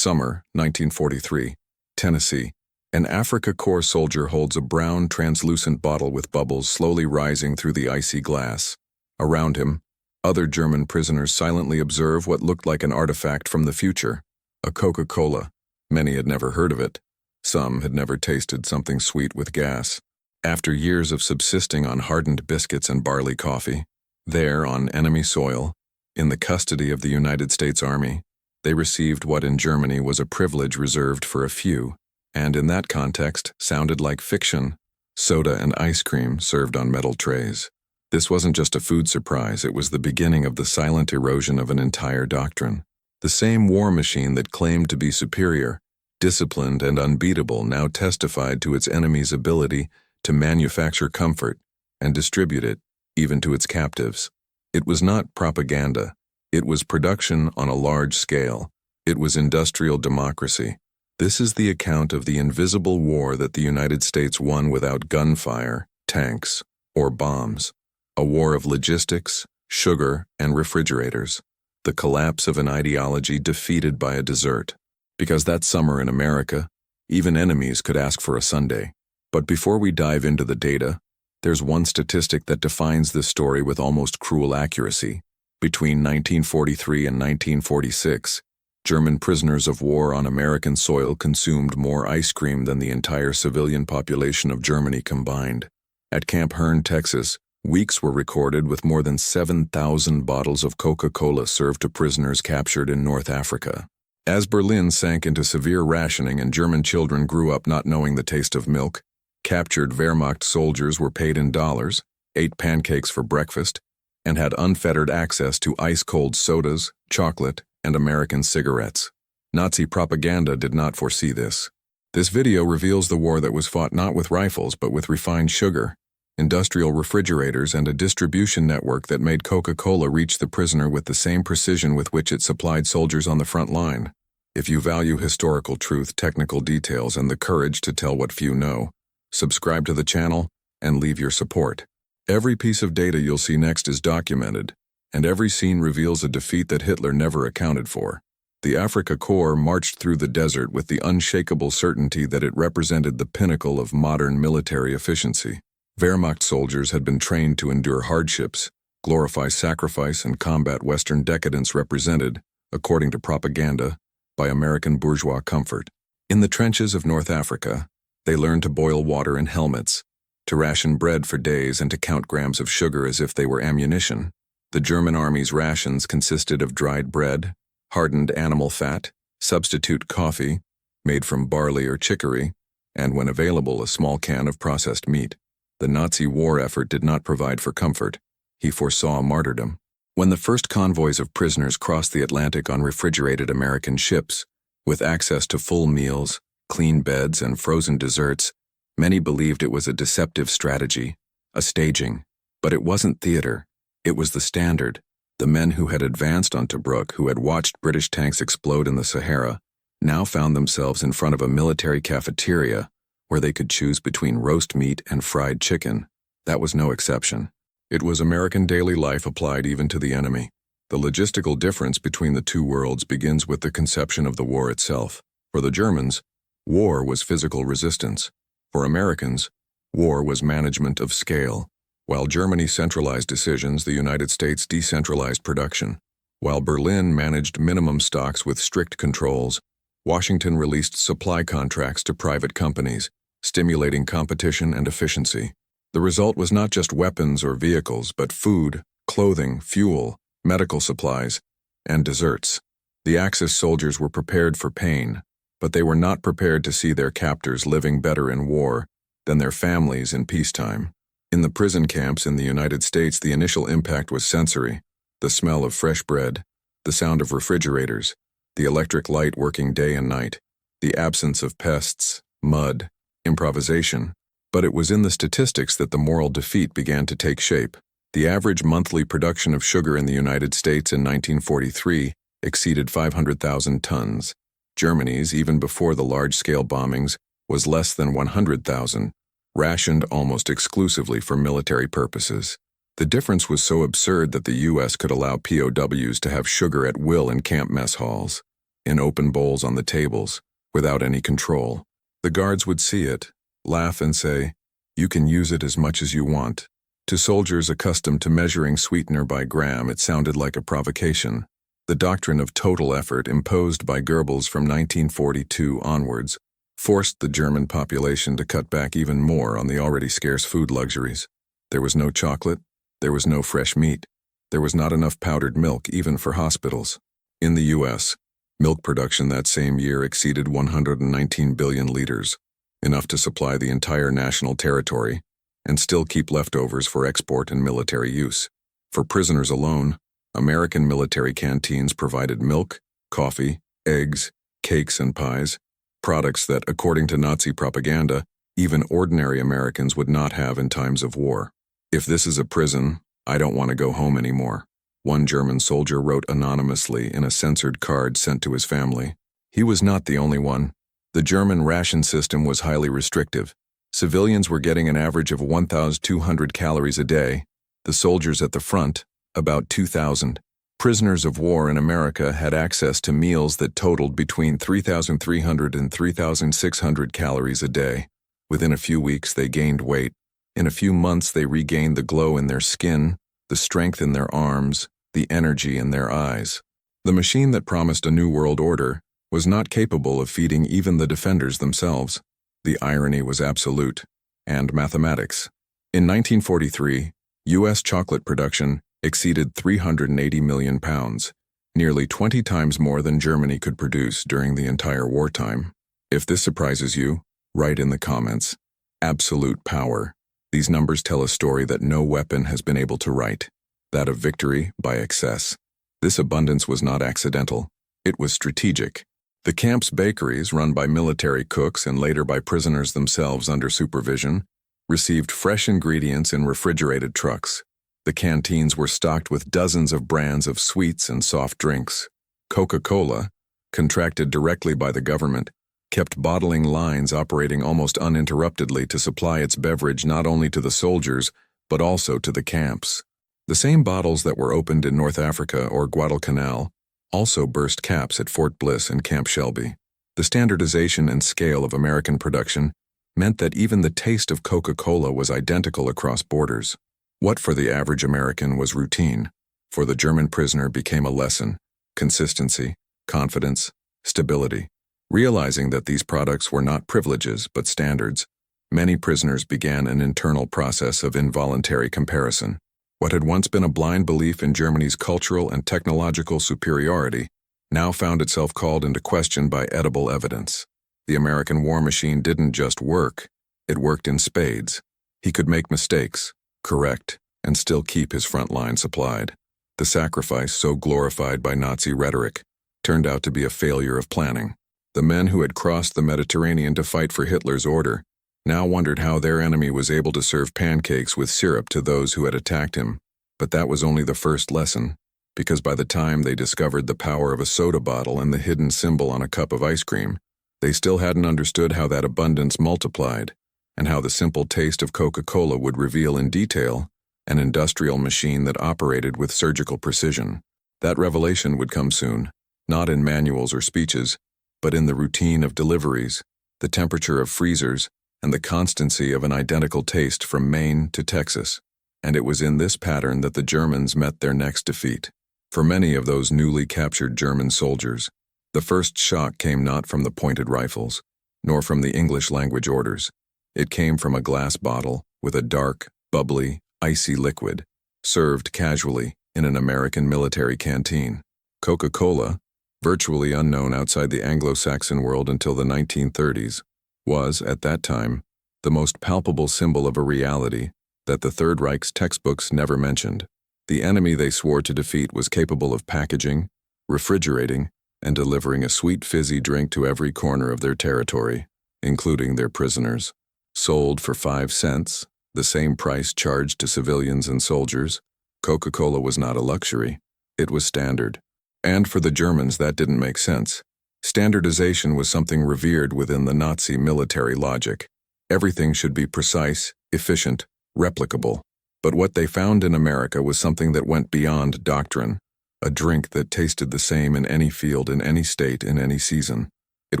Summer, 1943. Tennessee. An Afrika Korps soldier holds a brown, translucent bottle with bubbles slowly rising through the icy glass. Around him, other German prisoners silently observe what looked like an artifact from the future, a Coca-Cola. Many had never heard of it. Some had never tasted something sweet with gas. After years of subsisting on hardened biscuits and barley coffee, there, on enemy soil, in the custody of the United States Army, they received what in Germany was a privilege reserved for a few, and in that context sounded like fiction: soda and ice cream served on metal trays. This wasn't just a food surprise, it was the beginning of the silent erosion of an entire doctrine. The same war machine that claimed to be superior, disciplined, and unbeatable now testified to its enemy's ability to manufacture comfort and distribute it, even to its captives. It was not propaganda. It was production on a large scale. It was industrial democracy. This is the account of the invisible war that the United States won without gunfire, tanks, or bombs. A war of logistics, sugar, and refrigerators. The collapse of an ideology defeated by a dessert. Because that summer in America, even enemies could ask for a sundae. But before we dive into the data, there's one statistic that defines this story with almost cruel accuracy. Between 1943 and 1946, German prisoners of war on American soil consumed more ice cream than the entire civilian population of Germany combined. At Camp Hearn, Texas, weeks were recorded with more than 7,000 bottles of Coca-Cola served to prisoners captured in North Africa. As Berlin sank into severe rationing and German children grew up not knowing the taste of milk, captured Wehrmacht soldiers were paid in dollars, ate pancakes for breakfast, and had unfettered access to ice-cold sodas, chocolate, and American cigarettes. Nazi propaganda did not foresee this. This video reveals the war that was fought not with rifles but with refined sugar, industrial refrigerators, and a distribution network that made Coca-Cola reach the prisoner with the same precision with which it supplied soldiers on the front line. If you value historical truth, technical details, and the courage to tell what few know, subscribe to the channel and leave your support. Every piece of data you'll see next is documented, and every scene reveals a defeat that Hitler never accounted for. The Afrika Korps marched through the desert with the unshakable certainty that it represented the pinnacle of modern military efficiency. Wehrmacht soldiers had been trained to endure hardships, glorify sacrifice, and combat Western decadence represented, according to propaganda, by American bourgeois comfort. In the trenches of North Africa, they learned to boil water in helmets, to ration bread for days, and to count grams of sugar as if they were ammunition. The German army's rations consisted of dried bread, hardened animal fat, substitute coffee, made from barley or chicory, and when available, a small can of processed meat. The Nazi war effort did not provide for comfort. He foresaw martyrdom. When the first convoys of prisoners crossed the Atlantic on refrigerated American ships, with access to full meals, clean beds, and frozen desserts, many believed it was a deceptive strategy, a staging. But it wasn't theater. It was the standard. The men who had advanced on Tobruk, who had watched British tanks explode in the Sahara, now found themselves in front of a military cafeteria where they could choose between roast meat and fried chicken. That was no exception. It was American daily life applied even to the enemy. The logistical difference between the two worlds begins with the conception of the war itself. For the Germans, war was physical resistance. For Americans, war was management of scale. While Germany centralized decisions, the United States decentralized production. While Berlin managed minimum stocks with strict controls, Washington released supply contracts to private companies, stimulating competition and efficiency. The result was not just weapons or vehicles, but food, clothing, fuel, medical supplies, and desserts. The Axis soldiers were prepared for pain, but they were not prepared to see their captors living better in war than their families in peacetime. In the prison camps in the United States, the initial impact was sensory: the smell of fresh bread, the sound of refrigerators, the electric light working day and night, the absence of pests, mud, improvisation. But it was in the statistics that the moral defeat began to take shape. The average monthly production of sugar in the United States in 1943 exceeded 500,000 tons. Germany's, even before the large-scale bombings, was less than 100,000, rationed almost exclusively for military purposes. The difference was so absurd that the U.S. could allow POWs to have sugar at will in camp mess halls. in open bowls on the tables, without any control. The guards would see it, laugh and say, "You can use it as much as you want." To soldiers accustomed to measuring sweetener by gram, it sounded like a provocation. The doctrine of total effort imposed by Goebbels from 1942 onwards forced the German population to cut back even more on the already scarce food luxuries. There was no chocolate, there was no fresh meat, there was not enough powdered milk even for hospitals. In the U.S., milk production that same year exceeded 119 billion liters, enough to supply the entire national territory, and still keep leftovers for export and military use. For prisoners alone, American military canteens provided milk, coffee, eggs, cakes, and pies, products that, according to Nazi propaganda, even ordinary Americans would not have in times of war. "If this is a prison, I don't want to go home anymore," one German soldier wrote anonymously in a censored card sent to his family. He was not the only one. The German ration system was highly restrictive. Civilians were getting an average of 1,200 calories a day. The soldiers at the front, about 2,000. Prisoners of war in America had access to meals that totaled between 3,300 and 3,600 calories a day. Within a few weeks, they gained weight. In a few months, they regained the glow in their skin, the strength in their arms, the energy in their eyes. The machine that promised a new world order was not capable of feeding even the defenders themselves. The irony was absolute, and mathematics. In 1943, U.S. chocolate production exceeded 380 million pounds, nearly 20 times more than Germany could produce during the entire wartime. If this surprises you, write in the comments. Absolute power. These numbers tell a story that no weapon has been able to write, that of victory by excess. This abundance was not accidental, it was strategic. The camp's bakeries, run by military cooks and later by prisoners themselves under supervision, received fresh ingredients in refrigerated trucks. The canteens were stocked with dozens of brands of sweets and soft drinks. Coca-Cola, contracted directly by the government, kept bottling lines operating almost uninterruptedly to supply its beverage not only to the soldiers, but also to the camps. The same bottles that were opened in North Africa or Guadalcanal also burst caps at Fort Bliss and Camp Shelby. The standardization and scale of American production meant that even the taste of Coca-Cola was identical across borders. What for the average American was routine, for the German prisoner became a lesson: consistency, confidence, stability. Realizing that these products were not privileges but standards, many prisoners began an internal process of involuntary comparison. What had once been a blind belief in Germany's cultural and technological superiority now found itself called into question by edible evidence. The American war machine didn't just work, it worked in spades. He could make mistakes, correct, and still keep his front line supplied. The sacrifice, so glorified by Nazi rhetoric, turned out to be a failure of planning. The men who had crossed the Mediterranean to fight for Hitler's order now wondered how their enemy was able to serve pancakes with syrup to those who had attacked him. But that was only the first lesson, because by the time they discovered the power of a soda bottle and the hidden symbol on a cup of ice cream, they still hadn't understood how that abundance multiplied, and how the simple taste of Coca-Cola would reveal in detail an industrial machine that operated with surgical precision. That revelation would come soon, not in manuals or speeches, but in the routine of deliveries, the temperature of freezers, and the constancy of an identical taste from Maine to Texas. And it was in this pattern that the Germans met their next defeat. For many of those newly captured German soldiers, the first shock came not from the pointed rifles, nor from the English language orders. It came from a glass bottle with a dark, bubbly, icy liquid, served casually in an American military canteen. Coca-Cola, virtually unknown outside the Anglo-Saxon world until the 1930s, was, at that time, the most palpable symbol of a reality that the Third Reich's textbooks never mentioned. The enemy they swore to defeat was capable of packaging, refrigerating, and delivering a sweet fizzy drink to every corner of their territory, including their prisoners. Sold for 5 cents, the same price charged to civilians and soldiers, Coca-Cola was not a luxury, it was standard. And for the Germans, that didn't make sense. Standardization was something revered within the Nazi military logic. Everything should be precise, efficient, replicable. But what they found in America was something that went beyond doctrine. a drink that tasted the same in any field, in any state, in any season. It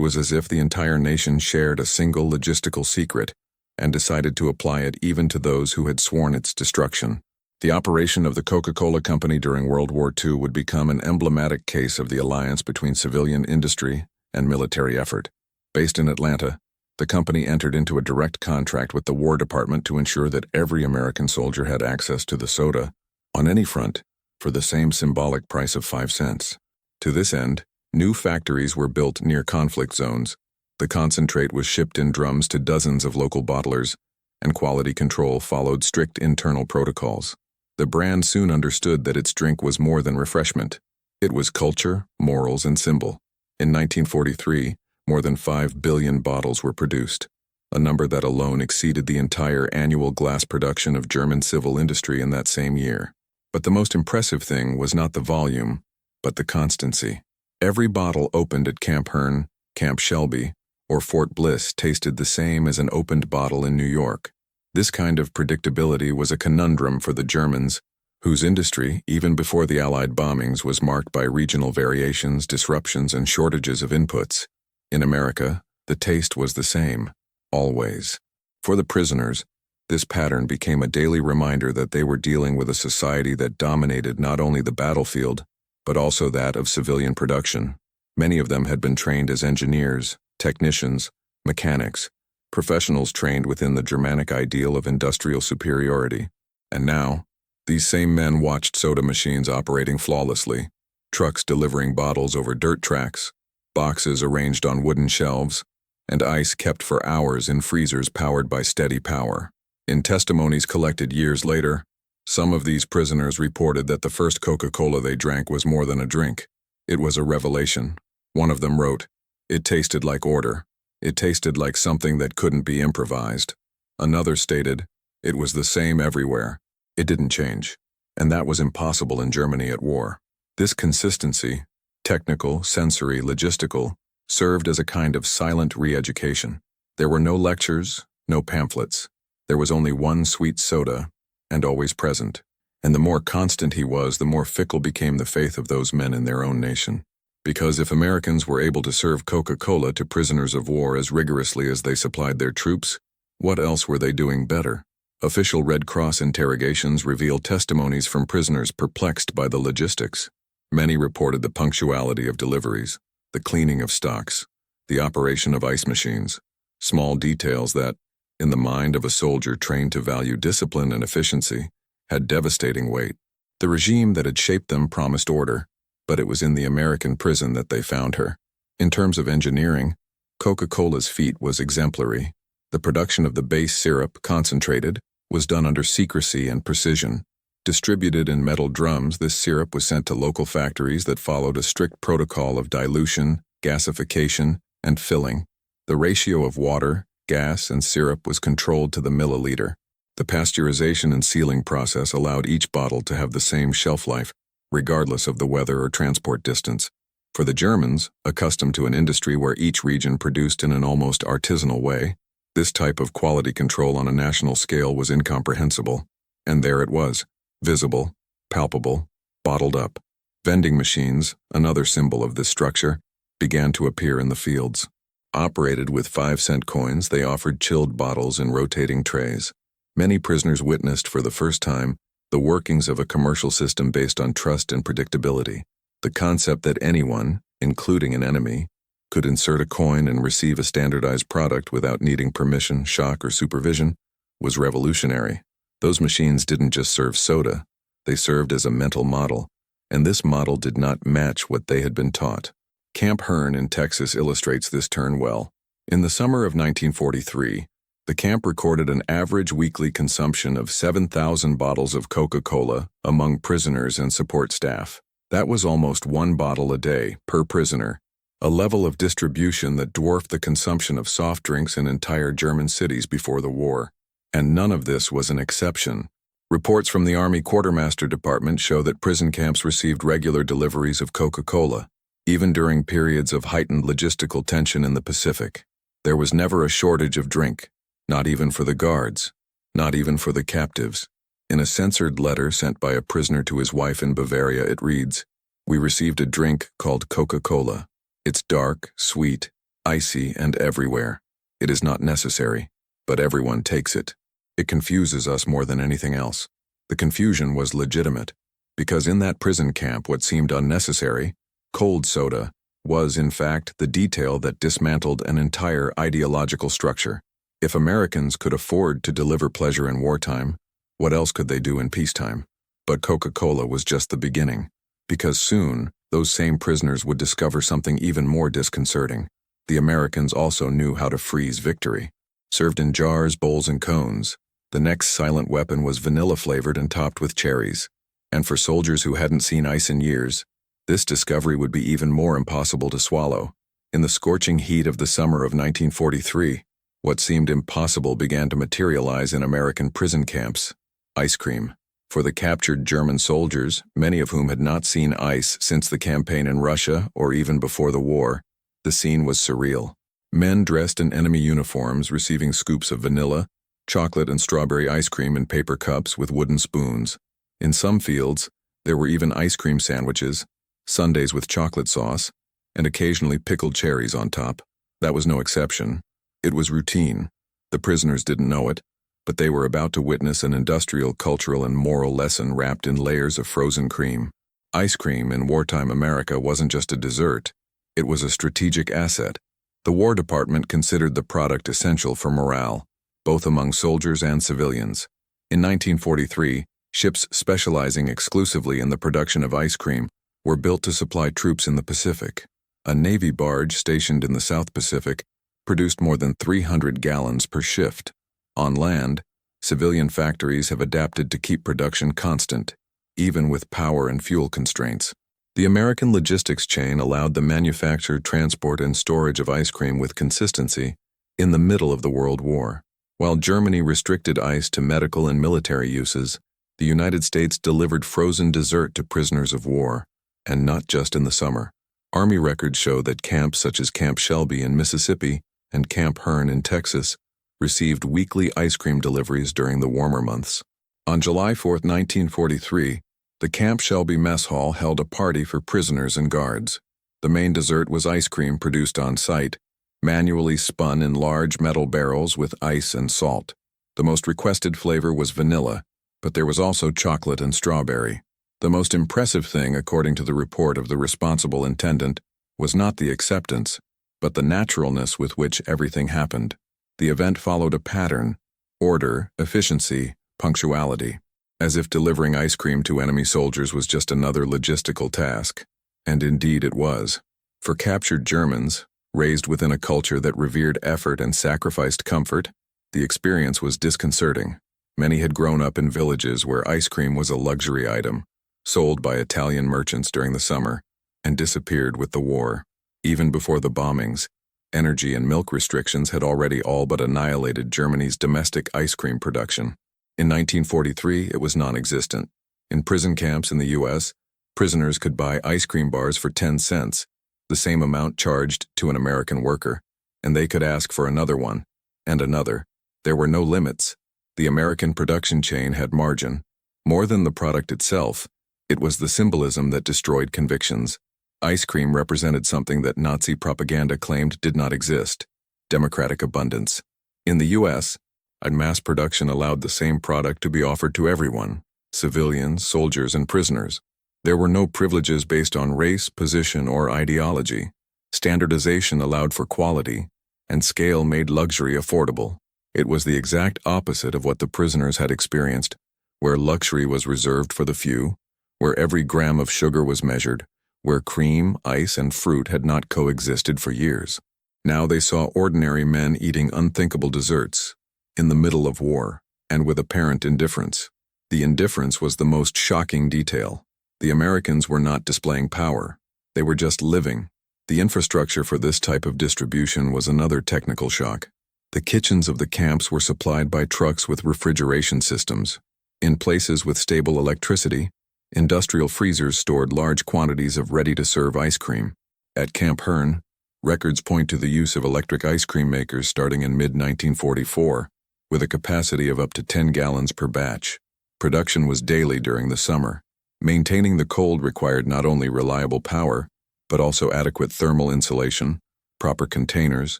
was as if the entire nation shared a single logistical secret and decided to apply it even to those who had sworn its destruction. The operation of the Coca-Cola Company during World War II would become an emblematic case of the alliance between civilian industry and military effort. Based in Atlanta, the company entered into a direct contract with the War Department to ensure that every American soldier had access to the soda, on any front, for the same symbolic price of 5 cents. To this end, new factories were built near conflict zones. The concentrate was shipped in drums to dozens of local bottlers, and quality control followed strict internal protocols. The brand soon understood that its drink was more than refreshment. It was culture, morals, and symbol. In 1943, more than 5 billion bottles were produced, a number that alone exceeded the entire annual glass production of German civil industry in that same year. But the most impressive thing was not the volume, but the constancy. Every bottle opened at Camp Hearn, Camp Shelby, or Fort Bliss tasted the same as an opened bottle in New York. This kind of predictability was a conundrum for the Germans, whose industry, even before the Allied bombings, was marked by regional variations, disruptions, and shortages of inputs. In America, the taste was the same, always. For the prisoners, this pattern became a daily reminder that they were dealing with a society that dominated not only the battlefield, but also that of civilian production. Many of them had been trained as engineers, technicians, mechanics, professionals trained within the Germanic ideal of industrial superiority. And now, these same men watched soda machines operating flawlessly, trucks delivering bottles over dirt tracks, boxes arranged on wooden shelves, and ice kept for hours in freezers powered by steady power. In testimonies collected years later, some of these prisoners reported that the first Coca-Cola they drank was more than a drink. It was a revelation. One of them wrote, "It tasted like order. It tasted like something that couldn't be improvised." Another stated, "It was the same everywhere. It didn't change." And that was impossible in Germany at war. This consistency, technical, sensory, logistical, served as a kind of silent re-education. There were no lectures, no pamphlets. There was only one sweet soda, and always present. And the more constant he was, the more fickle became the faith of those men in their own nation. Because if Americans were able to serve Coca-Cola to prisoners of war as rigorously as they supplied their troops, what else were they doing better? Official Red Cross interrogations reveal testimonies from prisoners perplexed by the logistics. Many reported the punctuality of deliveries, the cleaning of stocks, the operation of ice machines, small details that, in the mind of a soldier trained to value discipline and efficiency, had devastating weight. The regime that had shaped them promised order, but it was in the American prison that they found her. In terms of engineering, Coca-Cola's feat was exemplary. The production of the base syrup, concentrated, was done under secrecy and precision. Distributed in metal drums, this syrup was sent to local factories that followed a strict protocol of dilution, gasification, and filling. The ratio of water, gas, and syrup was controlled to the milliliter. The pasteurization and sealing process allowed each bottle to have the same shelf life, regardless of the weather or transport distance. For the Germans, accustomed to an industry where each region produced in an almost artisanal way, this type of quality control on a national scale was incomprehensible. And there it was, visible, palpable, bottled up. Vending machines, another symbol of this structure, began to appear in the fields. Operated with 5-cent coins, they offered chilled bottles in rotating trays. Many prisoners witnessed for the first time the workings of a commercial system based on trust and predictability. The concept that anyone, including an enemy, could insert a coin and receive a standardized product without needing permission, shock, or supervision was revolutionary. Those machines didn't just serve soda, they served as a mental model, and this model did not match what they had been taught. Camp Hearn in Texas illustrates this turn well. In the summer of 1943, the camp recorded an average weekly consumption of 7,000 bottles of Coca-Cola among prisoners and support staff. That was almost 1 bottle a day per prisoner, a level of distribution that dwarfed the consumption of soft drinks in entire German cities before the war. And none of this was an exception. Reports from the Army Quartermaster Department show that prison camps received regular deliveries of Coca-Cola, even during periods of heightened logistical tension in the Pacific. There was never a shortage of drink, not even for the guards, not even for the captives. In a censored letter sent by a prisoner to his wife in Bavaria, it reads, We received a drink called Coca-Cola. It's dark, sweet, icy, and everywhere. It is not necessary, but everyone takes it. It confuses us more than anything else. The confusion was legitimate, because in that prison camp what seemed unnecessary, cold soda, was in fact the detail that dismantled an entire ideological structure. If Americans could afford to deliver pleasure in wartime, what else could they do in peacetime? But Coca-Cola was just the beginning, because soon those same prisoners would discover something even more disconcerting. The Americans also knew how to freeze victory. Served in jars, bowls, and cones, the next silent weapon was vanilla-flavored and topped with cherries. And for soldiers who hadn't seen ice in years, this discovery would be even more impossible to swallow. In the scorching heat of the summer of 1943, what seemed impossible began to materialize in American prison camps: ice cream. For the captured German soldiers, many of whom had not seen ice since the campaign in Russia or even before the war, the scene was surreal. Men dressed in enemy uniforms receiving scoops of vanilla, chocolate, and strawberry ice cream in paper cups with wooden spoons. In some fields, there were even ice cream sandwiches, sundaes with chocolate sauce, and occasionally pickled cherries on top. That was no exception. It was routine. The prisoners didn't know it, but they were about to witness an industrial, cultural, and moral lesson wrapped in layers of frozen cream. Ice cream in wartime America wasn't just a dessert. It was a strategic asset. The War Department considered the product essential for morale, both among soldiers and civilians. In 1943, ships specializing exclusively in the production of ice cream were built to supply troops in the Pacific. A Navy barge stationed in the South Pacific produced more than 300 gallons per shift. On land, civilian factories have adapted to keep production constant, even with power and fuel constraints. The American logistics chain allowed the manufacture, transport, and storage of ice cream with consistency in the middle of the World War. While Germany restricted ice to medical and military uses, the United States delivered frozen dessert to prisoners of war, and not just in the summer. Army records show that camps such as Camp Shelby in Mississippi and Camp Hearn in Texas received weekly ice cream deliveries during the warmer months. On July 4, 1943, the Camp Shelby mess hall held a party for prisoners and guards. The main dessert was ice cream produced on site, manually spun in large metal barrels with ice and salt. The most requested flavor was vanilla, but there was also chocolate and strawberry. The most impressive thing, according to the report of the responsible intendant, was not the acceptance, but the naturalness with which everything happened. The event followed a pattern: order, efficiency, punctuality, as if delivering ice cream to enemy soldiers was just another logistical task. And indeed it was. For captured Germans, raised within a culture that revered effort and sacrificed comfort, the experience was disconcerting. Many had grown up in villages where ice cream was a luxury item, sold by Italian merchants during the summer, and disappeared with the war. Even before the bombings, energy and milk restrictions had already all but annihilated Germany's domestic ice cream production. In 1943, it was non-existent. In prison camps in the U.S., prisoners could buy ice cream bars for 10 cents, the same amount charged to an American worker, and they could ask for another one, and another. There were no limits. The American production chain had margin. More than the product itself, it was the symbolism that destroyed convictions. Ice cream represented something that Nazi propaganda claimed did not exist: democratic abundance. In the U.S., mass production allowed the same product to be offered to everyone: civilians, soldiers, and prisoners. There were no privileges based on race, position, or ideology. Standardization allowed for quality, and scale made luxury affordable. It was the exact opposite of what the prisoners had experienced, where luxury was reserved for the few, where every gram of sugar was measured, where cream, ice, and fruit had not coexisted for years. Now they saw ordinary men eating unthinkable desserts, in the middle of war, and with apparent indifference. The indifference was the most shocking detail. The Americans were not displaying power. They were just living. The infrastructure for this type of distribution was another technical shock. The kitchens of the camps were supplied by trucks with refrigeration systems. In places with stable electricity, industrial freezers stored large quantities of ready-to-serve ice cream. At Camp Hearn, records point to the use of electric ice cream makers starting in mid-1944, with a capacity of up to 10 gallons per batch. Production was daily during the summer, Maintaining the cold required not only reliable power, but also adequate thermal insulation, proper containers,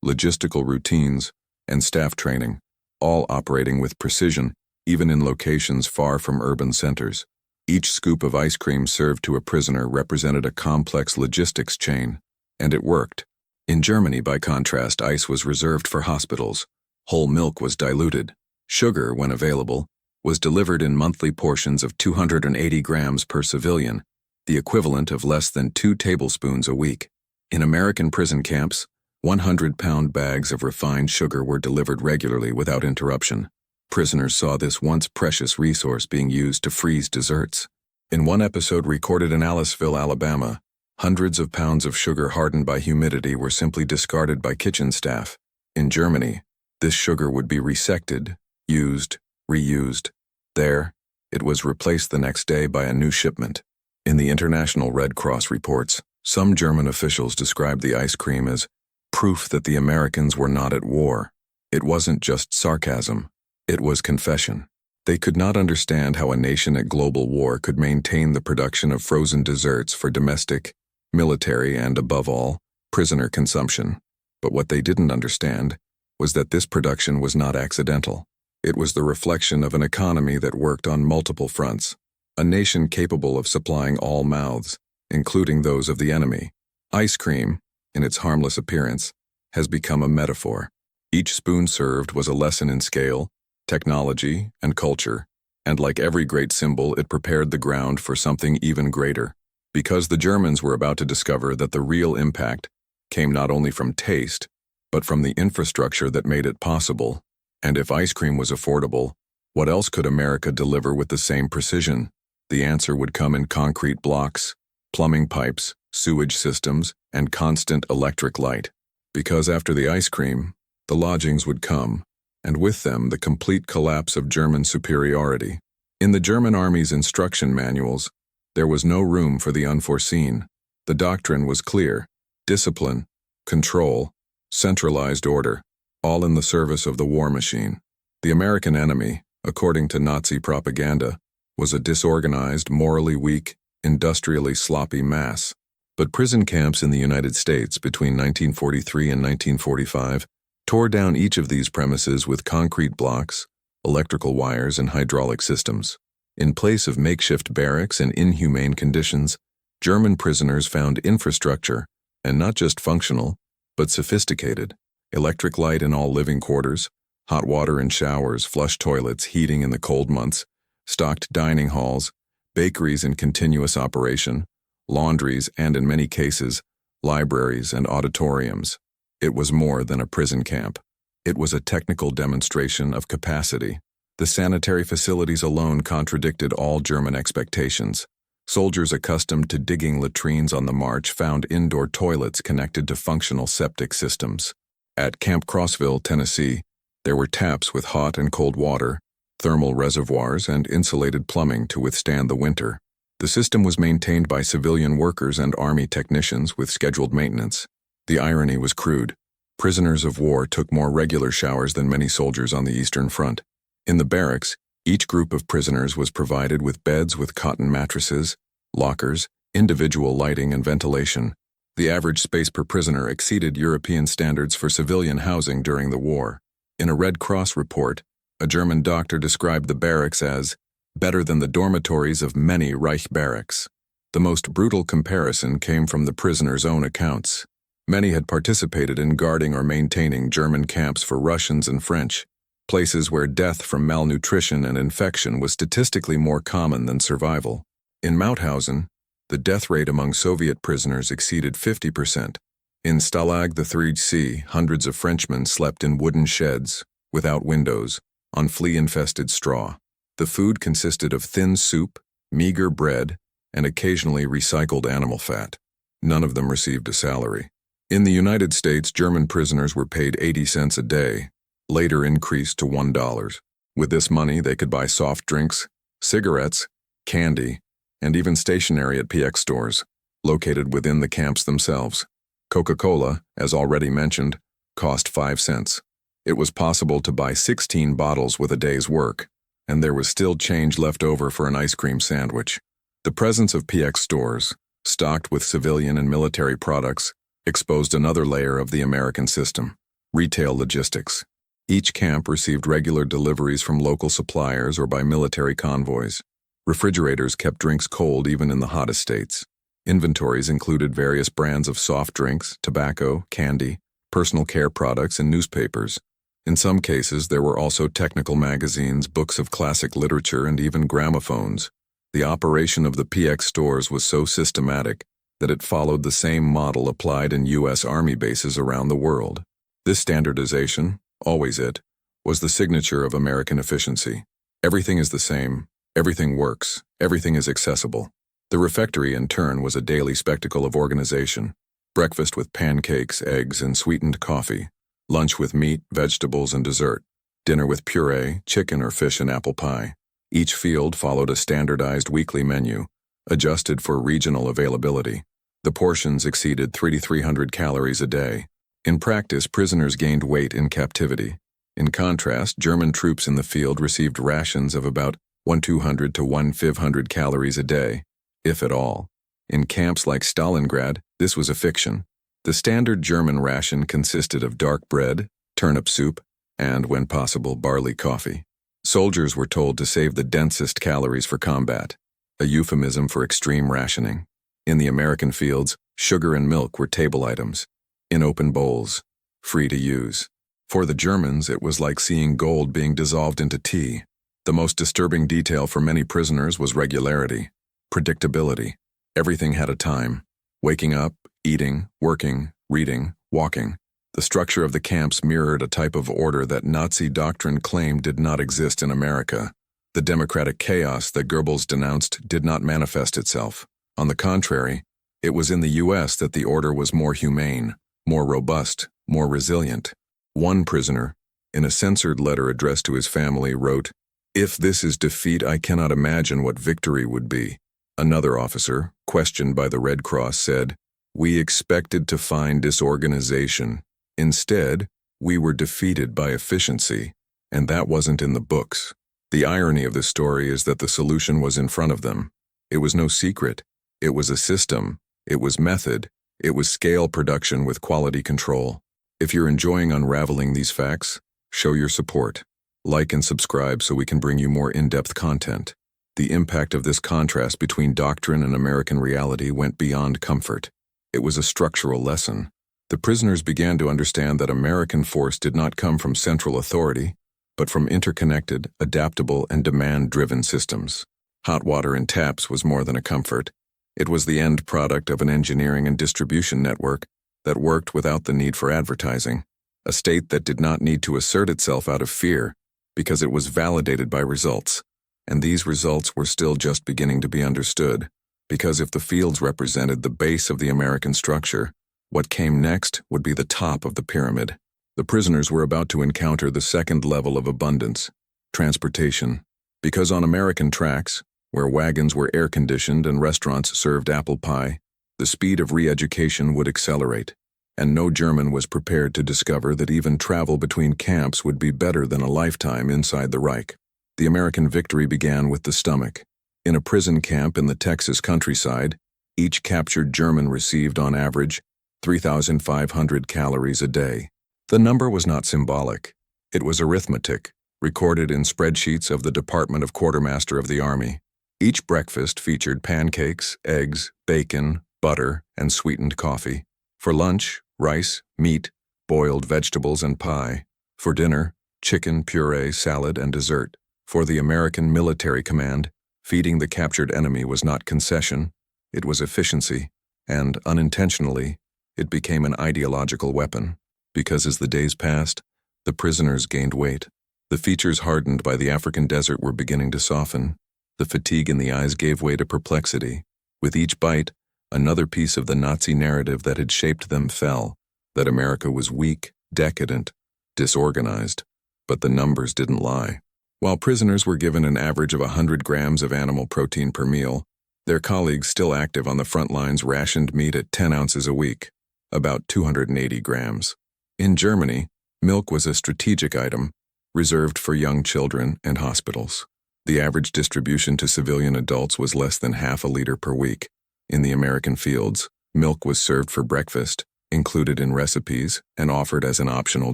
logistical routines, and staff training, all operating with precision, even in locations far from urban centers. Each scoop of ice cream served to a prisoner represented a complex logistics chain, and it worked. In Germany, by contrast, ice was reserved for hospitals. Whole milk was diluted. Sugar, when available, was delivered in monthly portions of 280 grams per civilian, the equivalent of less than 2 tablespoons a week. In American prison camps, 100-pound bags of refined sugar were delivered regularly without interruption. Prisoners saw this once precious resource being used to freeze desserts. In one episode recorded in Aliceville, Alabama, hundreds of pounds of sugar hardened by humidity were simply discarded by kitchen staff. In Germany, this sugar would be resected, used, reused. There, it was replaced the next day by a new shipment. In the International Red Cross reports, some German officials described the ice cream as proof that the Americans were not at war. It wasn't just sarcasm. It was confession. They could not understand how a nation at global war could maintain the production of frozen desserts for domestic, military, and, above all, prisoner consumption. But what they didn't understand was that this production was not accidental. It was the reflection of an economy that worked on multiple fronts, a nation capable of supplying all mouths, including those of the enemy. Ice cream, in its harmless appearance, has become a metaphor. Each spoon served was a lesson in scale, technology, and culture, and like every great symbol, it prepared the ground for something even greater, because the Germans were about to discover that the real impact came not only from taste, but from the infrastructure that made it possible. And if ice cream was affordable, what else could America deliver with the same precision? The answer would come in concrete blocks, plumbing pipes, sewage systems, and constant electric light. Because after the ice cream, the lodgings would come, and with them the complete collapse of German superiority. In the German army's instruction manuals, there was no room for the unforeseen. The doctrine was clear: discipline, control, centralized order, all in the service of the war machine. The American enemy, according to Nazi propaganda, was a disorganized, morally weak, industrially sloppy mass. But prison camps in the United States between 1943 and 1945 tore down each of these premises with concrete blocks, electrical wires, and hydraulic systems. In place of makeshift barracks and inhumane conditions, German prisoners found infrastructure, and not just functional, but sophisticated. Electric light in all living quarters, hot water in showers, flush toilets heating in the cold months, stocked dining halls, bakeries in continuous operation, laundries, and in many cases, libraries and auditoriums. It was more than a prison camp. It was a technical demonstration of capacity. The sanitary facilities alone contradicted all German expectations. Soldiers accustomed to digging latrines on the march found indoor toilets connected to functional septic systems. At Camp Crossville, Tennessee, there were taps with hot and cold water, thermal reservoirs, and insulated plumbing to withstand the winter. The system was maintained by civilian workers and army technicians with scheduled maintenance. The irony was crude. Prisoners of war took more regular showers than many soldiers on the Eastern Front. In the barracks, each group of prisoners was provided with beds with cotton mattresses, lockers, individual lighting, and ventilation. The average space per prisoner exceeded European standards for civilian housing during the war. In a Red Cross report, a German doctor described the barracks as better than the dormitories of many Reich barracks. The most brutal comparison came from the prisoners' own accounts. Many had participated in guarding or maintaining German camps for Russians and French, places where death from malnutrition and infection was statistically more common than survival. In Mauthausen, the death rate among Soviet prisoners exceeded 50%. In Stalag 3C, hundreds of Frenchmen slept in wooden sheds, without windows, on flea-infested straw. The food consisted of thin soup, meager bread, and occasionally recycled animal fat. None of them received a salary. In the United States, German prisoners were paid 80 cents a day, later increased to $1. With this money, they could buy soft drinks, cigarettes, candy, and even stationery at PX stores, located within the camps themselves. Coca-Cola, as already mentioned, cost 5 cents. It was possible to buy 16 bottles with a day's work, and there was still change left over for an ice cream sandwich. The presence of PX stores, stocked with civilian and military products, exposed another layer of the American system: retail logistics. Each camp received regular deliveries from local suppliers or by military convoys. Refrigerators kept drinks cold even in the hottest states. Inventories included various brands of soft drinks, tobacco, candy, personal care products, and newspapers. In some cases, there were also technical magazines, books of classic literature, and even gramophones. The operation of the PX stores was so systematic that it followed the same model applied in U.S. Army bases around the world. This standardization, always it, was the signature of American efficiency. Everything is the same, everything works, everything is accessible. The refectory, in turn, was a daily spectacle of organization. Breakfast with pancakes, eggs, and sweetened coffee. Lunch with meat, vegetables, and dessert. Dinner with puree, chicken or fish and apple pie. Each field followed a standardized weekly menu, adjusted for regional availability. The portions exceeded 3,300 calories a day. In practice, prisoners gained weight in captivity. In contrast, German troops in the field received rations of about 1,200 to 1,500 calories a day, if at all. In camps like Stalingrad, this was a fiction. The standard German ration consisted of dark bread, turnip soup, and, when possible, barley coffee. Soldiers were told to save the densest calories for combat, a euphemism for extreme rationing. In the American fields, sugar and milk were table items, in open bowls, free to use. For the Germans, it was like seeing gold being dissolved into tea. The most disturbing detail for many prisoners was regularity, predictability. Everything had a time: waking up, eating, working, reading, walking. The structure of the camps mirrored a type of order that Nazi doctrine claimed did not exist in America. The democratic chaos that Goebbels denounced did not manifest itself. On the contrary, it was in the U.S. that the order was more humane, more robust, more resilient. One prisoner, in a censored letter addressed to his family, wrote, "If this is defeat, I cannot imagine what victory would be." Another officer, questioned by the Red Cross, said, "We expected to find disorganization. Instead, we were defeated by efficiency, and that wasn't in the books." The irony of this story is that the solution was in front of them. It was no secret. It was a system. It was method. It was scale production with quality control. If you're enjoying unraveling these facts, show your support. Like and subscribe so we can bring you more in-depth content. The impact of this contrast between doctrine and American reality went beyond comfort. It was a structural lesson. The prisoners began to understand that American force did not come from central authority, but from interconnected, adaptable, and demand-driven systems. Hot water in taps was more than a comfort. It was the end product of an engineering and distribution network that worked without the need for advertising, a state that did not need to assert itself out of fear because it was validated by results. And these results were still just beginning to be understood, because if the fields represented the base of the American structure, what came next would be the top of the pyramid. The prisoners were about to encounter the second level of abundance: transportation. Because on American tracks, where wagons were air-conditioned and restaurants served apple pie, the speed of re-education would accelerate, and no German was prepared to discover that even travel between camps would be better than a lifetime inside the Reich. The American victory began with the stomach. In a prison camp in the Texas countryside, each captured German received on average 3,500 calories a day. The number was not symbolic. It was arithmetic, recorded in spreadsheets of the Department of Quartermaster of the Army. Each breakfast featured pancakes, eggs, bacon, butter, and sweetened coffee. For lunch, rice, meat, boiled vegetables, and pie. For dinner, chicken, puree, salad, and dessert. For the American military command, feeding the captured enemy was not concession, it was efficiency, and, unintentionally, it became an ideological weapon. Because as the days passed, the prisoners gained weight. The features hardened by the African desert were beginning to soften. The fatigue in the eyes gave way to perplexity. With each bite, another piece of the Nazi narrative that had shaped them fell, that America was weak, decadent, disorganized. But the numbers didn't lie. While prisoners were given an average of 100 grams of animal protein per meal, their colleagues still active on the front lines rationed meat at 10 ounces a week, about 280 grams. In Germany, milk was a strategic item, reserved for young children and hospitals. The average distribution to civilian adults was less than half a liter per week. In the American fields, milk was served for breakfast, included in recipes, and offered as an optional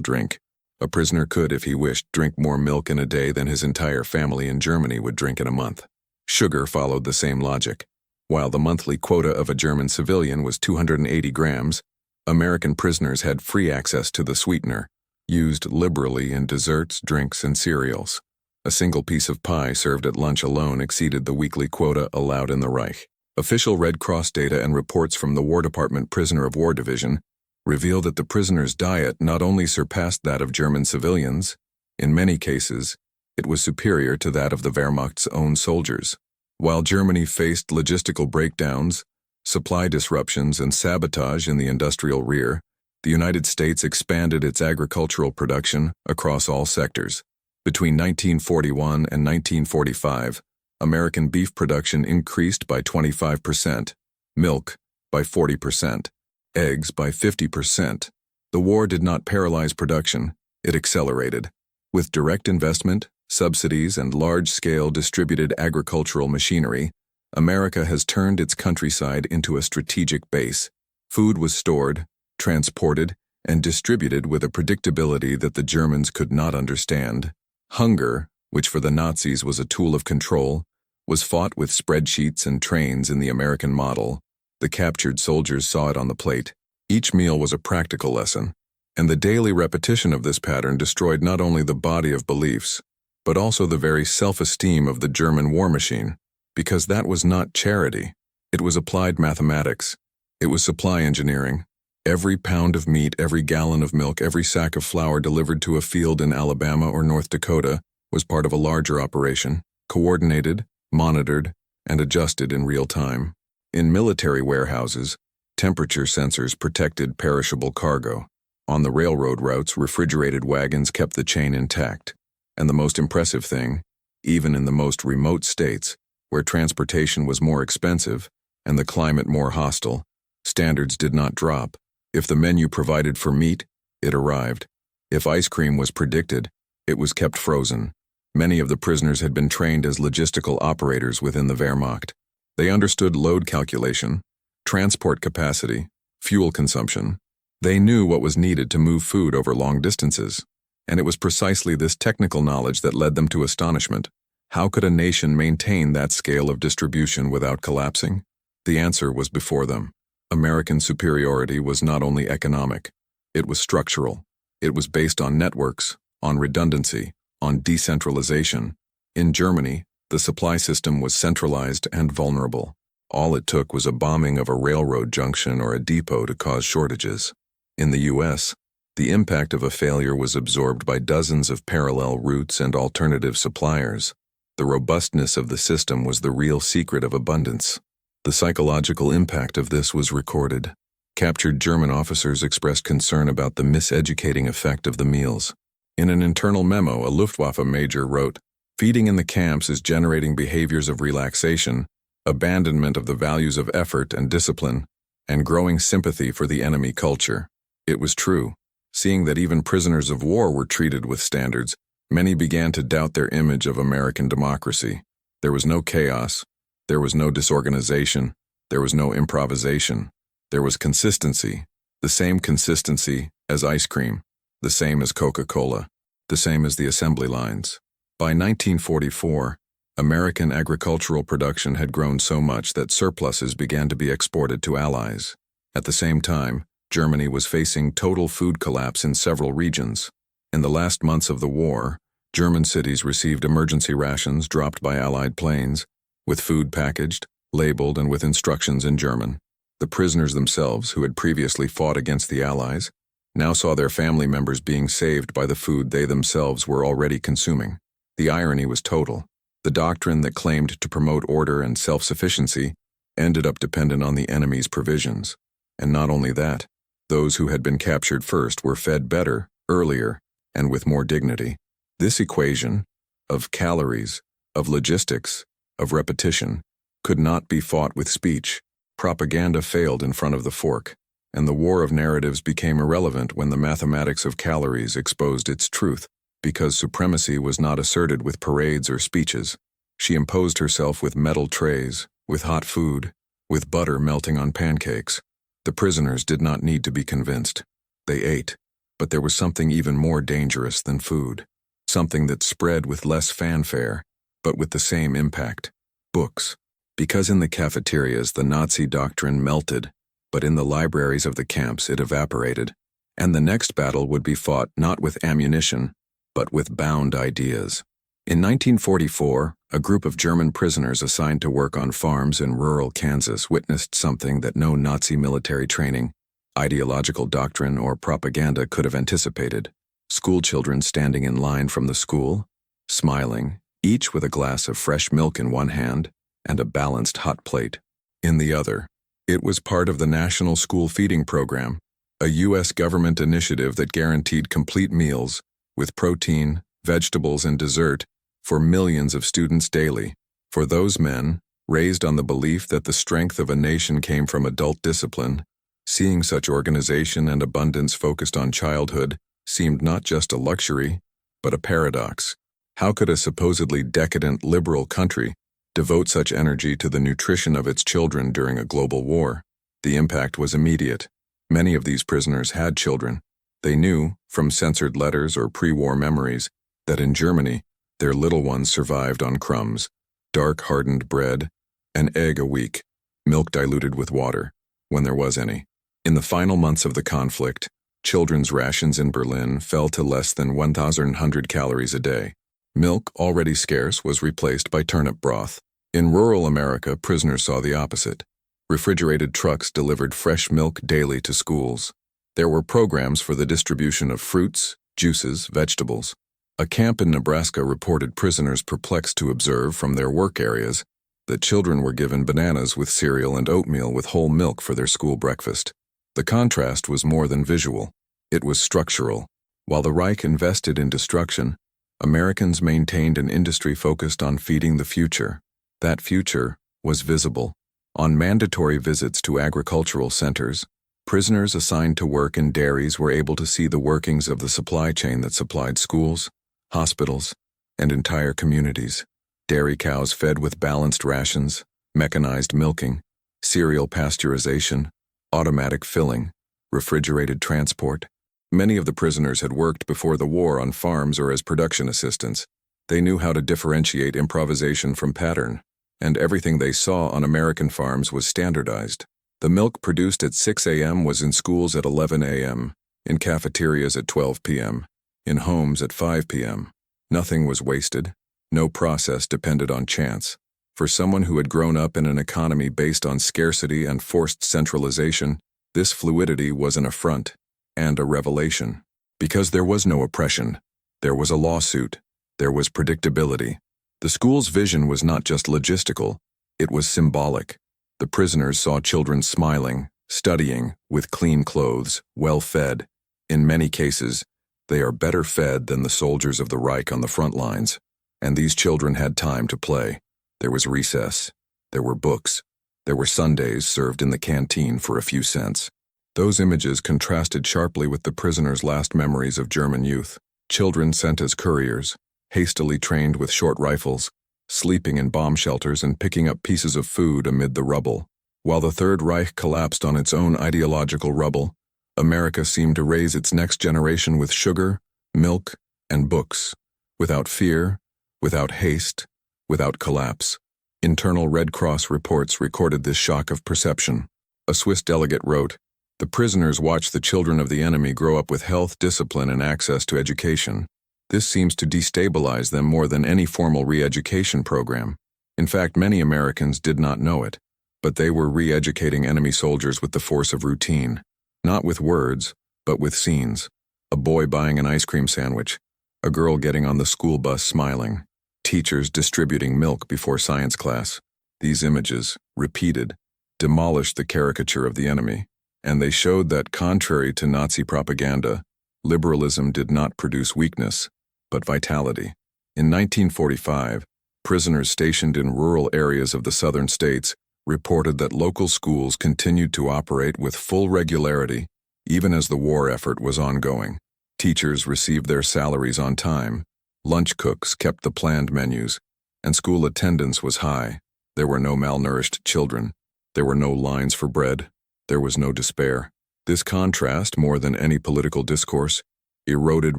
drink. A prisoner could, if he wished, drink more milk in a day than his entire family in Germany would drink in a month. Sugar followed the same logic. While the monthly quota of a German civilian was 280 grams, American prisoners had free access to the sweetener, used liberally in desserts, drinks, and cereals. A single piece of pie served at lunch alone exceeded the weekly quota allowed in the Reich. Official Red Cross data and reports from the War Department Prisoner of War Division reveal that the prisoners' diet not only surpassed that of German civilians, in many cases, it was superior to that of the Wehrmacht's own soldiers. While Germany faced logistical breakdowns, supply disruptions, and sabotage in the industrial rear, the United States expanded its agricultural production across all sectors. Between 1941 and 1945, American beef production increased by 25%, milk by 40%, eggs by 50%. The war did not paralyze production, it accelerated. With direct investment, subsidies, and large-scale distributed agricultural machinery, America has turned its countryside into a strategic base. Food was stored, transported, and distributed with a predictability that the Germans could not understand. Hunger, which for the Nazis was a tool of control, was fought with spreadsheets and trains in the American model. The captured soldiers saw it on the plate. Each meal was a practical lesson, and the daily repetition of this pattern destroyed not only the body of beliefs, but also the very self-esteem of the German war machine, because that was not charity. It was applied mathematics. It was supply engineering. Every pound of meat, every gallon of milk, every sack of flour delivered to a field in Alabama or North Dakota was part of a larger operation, coordinated, monitored, and adjusted in real time. In military warehouses, temperature sensors protected perishable cargo. On the railroad routes, refrigerated wagons kept the chain intact. And the most impressive thing, even in the most remote states, where transportation was more expensive and the climate more hostile, standards did not drop. If the menu provided for meat, it arrived. If ice cream was predicted, it was kept frozen. Many of the prisoners had been trained as logistical operators within the Wehrmacht. They understood load calculation, transport capacity, fuel consumption. They knew what was needed to move food over long distances. And it was precisely this technical knowledge that led them to astonishment. How could a nation maintain that scale of distribution without collapsing? The answer was before them. American superiority was not only economic, it was structural. It was based on networks, on redundancy, on decentralization. In Germany, the supply system was centralized and vulnerable. All it took was a bombing of a railroad junction or a depot to cause shortages. In the U.S., the impact of a failure was absorbed by dozens of parallel routes and alternative suppliers. The robustness of the system was the real secret of abundance. The psychological impact of this was recorded. Captured German officers expressed concern about the miseducating effect of the meals. In an internal memo, a Luftwaffe major wrote, "Feeding in the camps is generating behaviors of relaxation, abandonment of the values of effort and discipline, and growing sympathy for the enemy culture." It was true. Seeing that even prisoners of war were treated with standards, many began to doubt their image of American democracy. There was no chaos. There was no disorganization. There was no improvisation. There was consistency, the same consistency as ice cream, the same as Coca-Cola, the same as the assembly lines. By 1944, American agricultural production had grown so much that surpluses began to be exported to allies. At the same time, Germany was facing total food collapse in several regions. In the last months of the war, German cities received emergency rations dropped by Allied planes, with food packaged, labeled, and with instructions in German. The prisoners themselves, who had previously fought against the Allies, now saw their family members being saved by the food they themselves were already consuming. The irony was total. The doctrine that claimed to promote order and self-sufficiency ended up dependent on the enemy's provisions. And not only that, those who had been captured first were fed better, earlier, and with more dignity. This equation, of calories, of logistics, of repetition, could not be fought with speech. Propaganda failed in front of the fork, and the war of narratives became irrelevant when the mathematics of calories exposed its truth, because supremacy was not asserted with parades or speeches. She imposed herself with metal trays, with hot food, with butter melting on pancakes. The prisoners did not need to be convinced. They ate, but there was something even more dangerous than food. Something that spread with less fanfare, but with the same impact. Books. Because in the cafeterias the Nazi doctrine melted, but in the libraries of the camps it evaporated, and the next battle would be fought not with ammunition, but with bound ideas. In 1944, a group of German prisoners assigned to work on farms in rural Kansas witnessed something that no Nazi military training, ideological doctrine, or propaganda could have anticipated. Schoolchildren standing in line from the school, smiling, each with a glass of fresh milk in one hand and a balanced hot plate in the other. It was part of the National School Feeding Program, a U.S. government initiative that guaranteed complete meals with protein, vegetables, and dessert for millions of students daily. For those men, raised on the belief that the strength of a nation came from adult discipline, seeing such organization and abundance focused on childhood seemed not just a luxury, but a paradox. How could a supposedly decadent liberal country devote such energy to the nutrition of its children during a global war? The impact was immediate. Many of these prisoners had children. They knew, from censored letters or pre-war memories, that in Germany, their little ones survived on crumbs, dark hardened bread, an egg a week, milk diluted with water, when there was any. In the final months of the conflict, children's rations in Berlin fell to less than 1,100 calories a day. Milk, already scarce, was replaced by turnip broth. In rural America, prisoners saw the opposite. Refrigerated trucks delivered fresh milk daily to schools. There were programs for the distribution of fruits, juices, vegetables. A camp in Nebraska reported prisoners perplexed to observe from their work areas that children were given bananas with cereal and oatmeal with whole milk for their school breakfast. The contrast was more than visual. It was structural. While the Reich invested in destruction, Americans maintained an industry focused on feeding the future. That future was visible. On mandatory visits to agricultural centers, prisoners assigned to work in dairies were able to see the workings of the supply chain that supplied schools, hospitals, and entire communities. Dairy cows fed with balanced rations, mechanized milking, cereal pasteurization, automatic filling, refrigerated transport. Many of the prisoners had worked before the war on farms or as production assistants. They knew how to differentiate improvisation from pattern, and everything they saw on American farms was standardized. The milk produced at 6 a.m. was in schools at 11 a.m., in cafeterias at 12 p.m., in homes at 5 p.m. Nothing was wasted. No process depended on chance. For someone who had grown up in an economy based on scarcity and forced centralization, this fluidity was an affront and a revelation. Because there was no oppression, there was a lawsuit, there was predictability. The school's vision was not just logistical, it was symbolic. The prisoners saw children smiling, studying, with clean clothes, well fed. In many cases, they are better fed than the soldiers of the Reich on the front lines. And these children had time to play. There was recess. There were books. There were Sundays served in the canteen for a few cents. Those images contrasted sharply with the prisoners' last memories of German youth. Children sent as couriers, hastily trained with short rifles, sleeping in bomb shelters and picking up pieces of food amid the rubble. While the Third Reich collapsed on its own ideological rubble, America seemed to raise its next generation with sugar, milk, and books, without fear, without haste, without collapse. Internal Red Cross reports recorded this shock of perception. A Swiss delegate wrote, "The prisoners watched the children of the enemy grow up with health, discipline, and access to education. This seems to destabilize them more than any formal re-education program. In fact, many Americans did not know it, but they were re-educating enemy soldiers with the force of routine. Not with words, but with scenes. A boy buying an ice cream sandwich, a girl getting on the school bus smiling, teachers distributing milk before science class. These images, repeated, demolished the caricature of the enemy, and they showed that, contrary to Nazi propaganda, liberalism did not produce weakness, but vitality. In 1945, prisoners stationed in rural areas of the southern states reported that local schools continued to operate with full regularity, even as the war effort was ongoing. Teachers received their salaries on time. Lunch cooks kept the planned menus, and school attendance was high. There were no malnourished children. There were no lines for bread. There was no despair. This contrast, more than any political discourse, eroded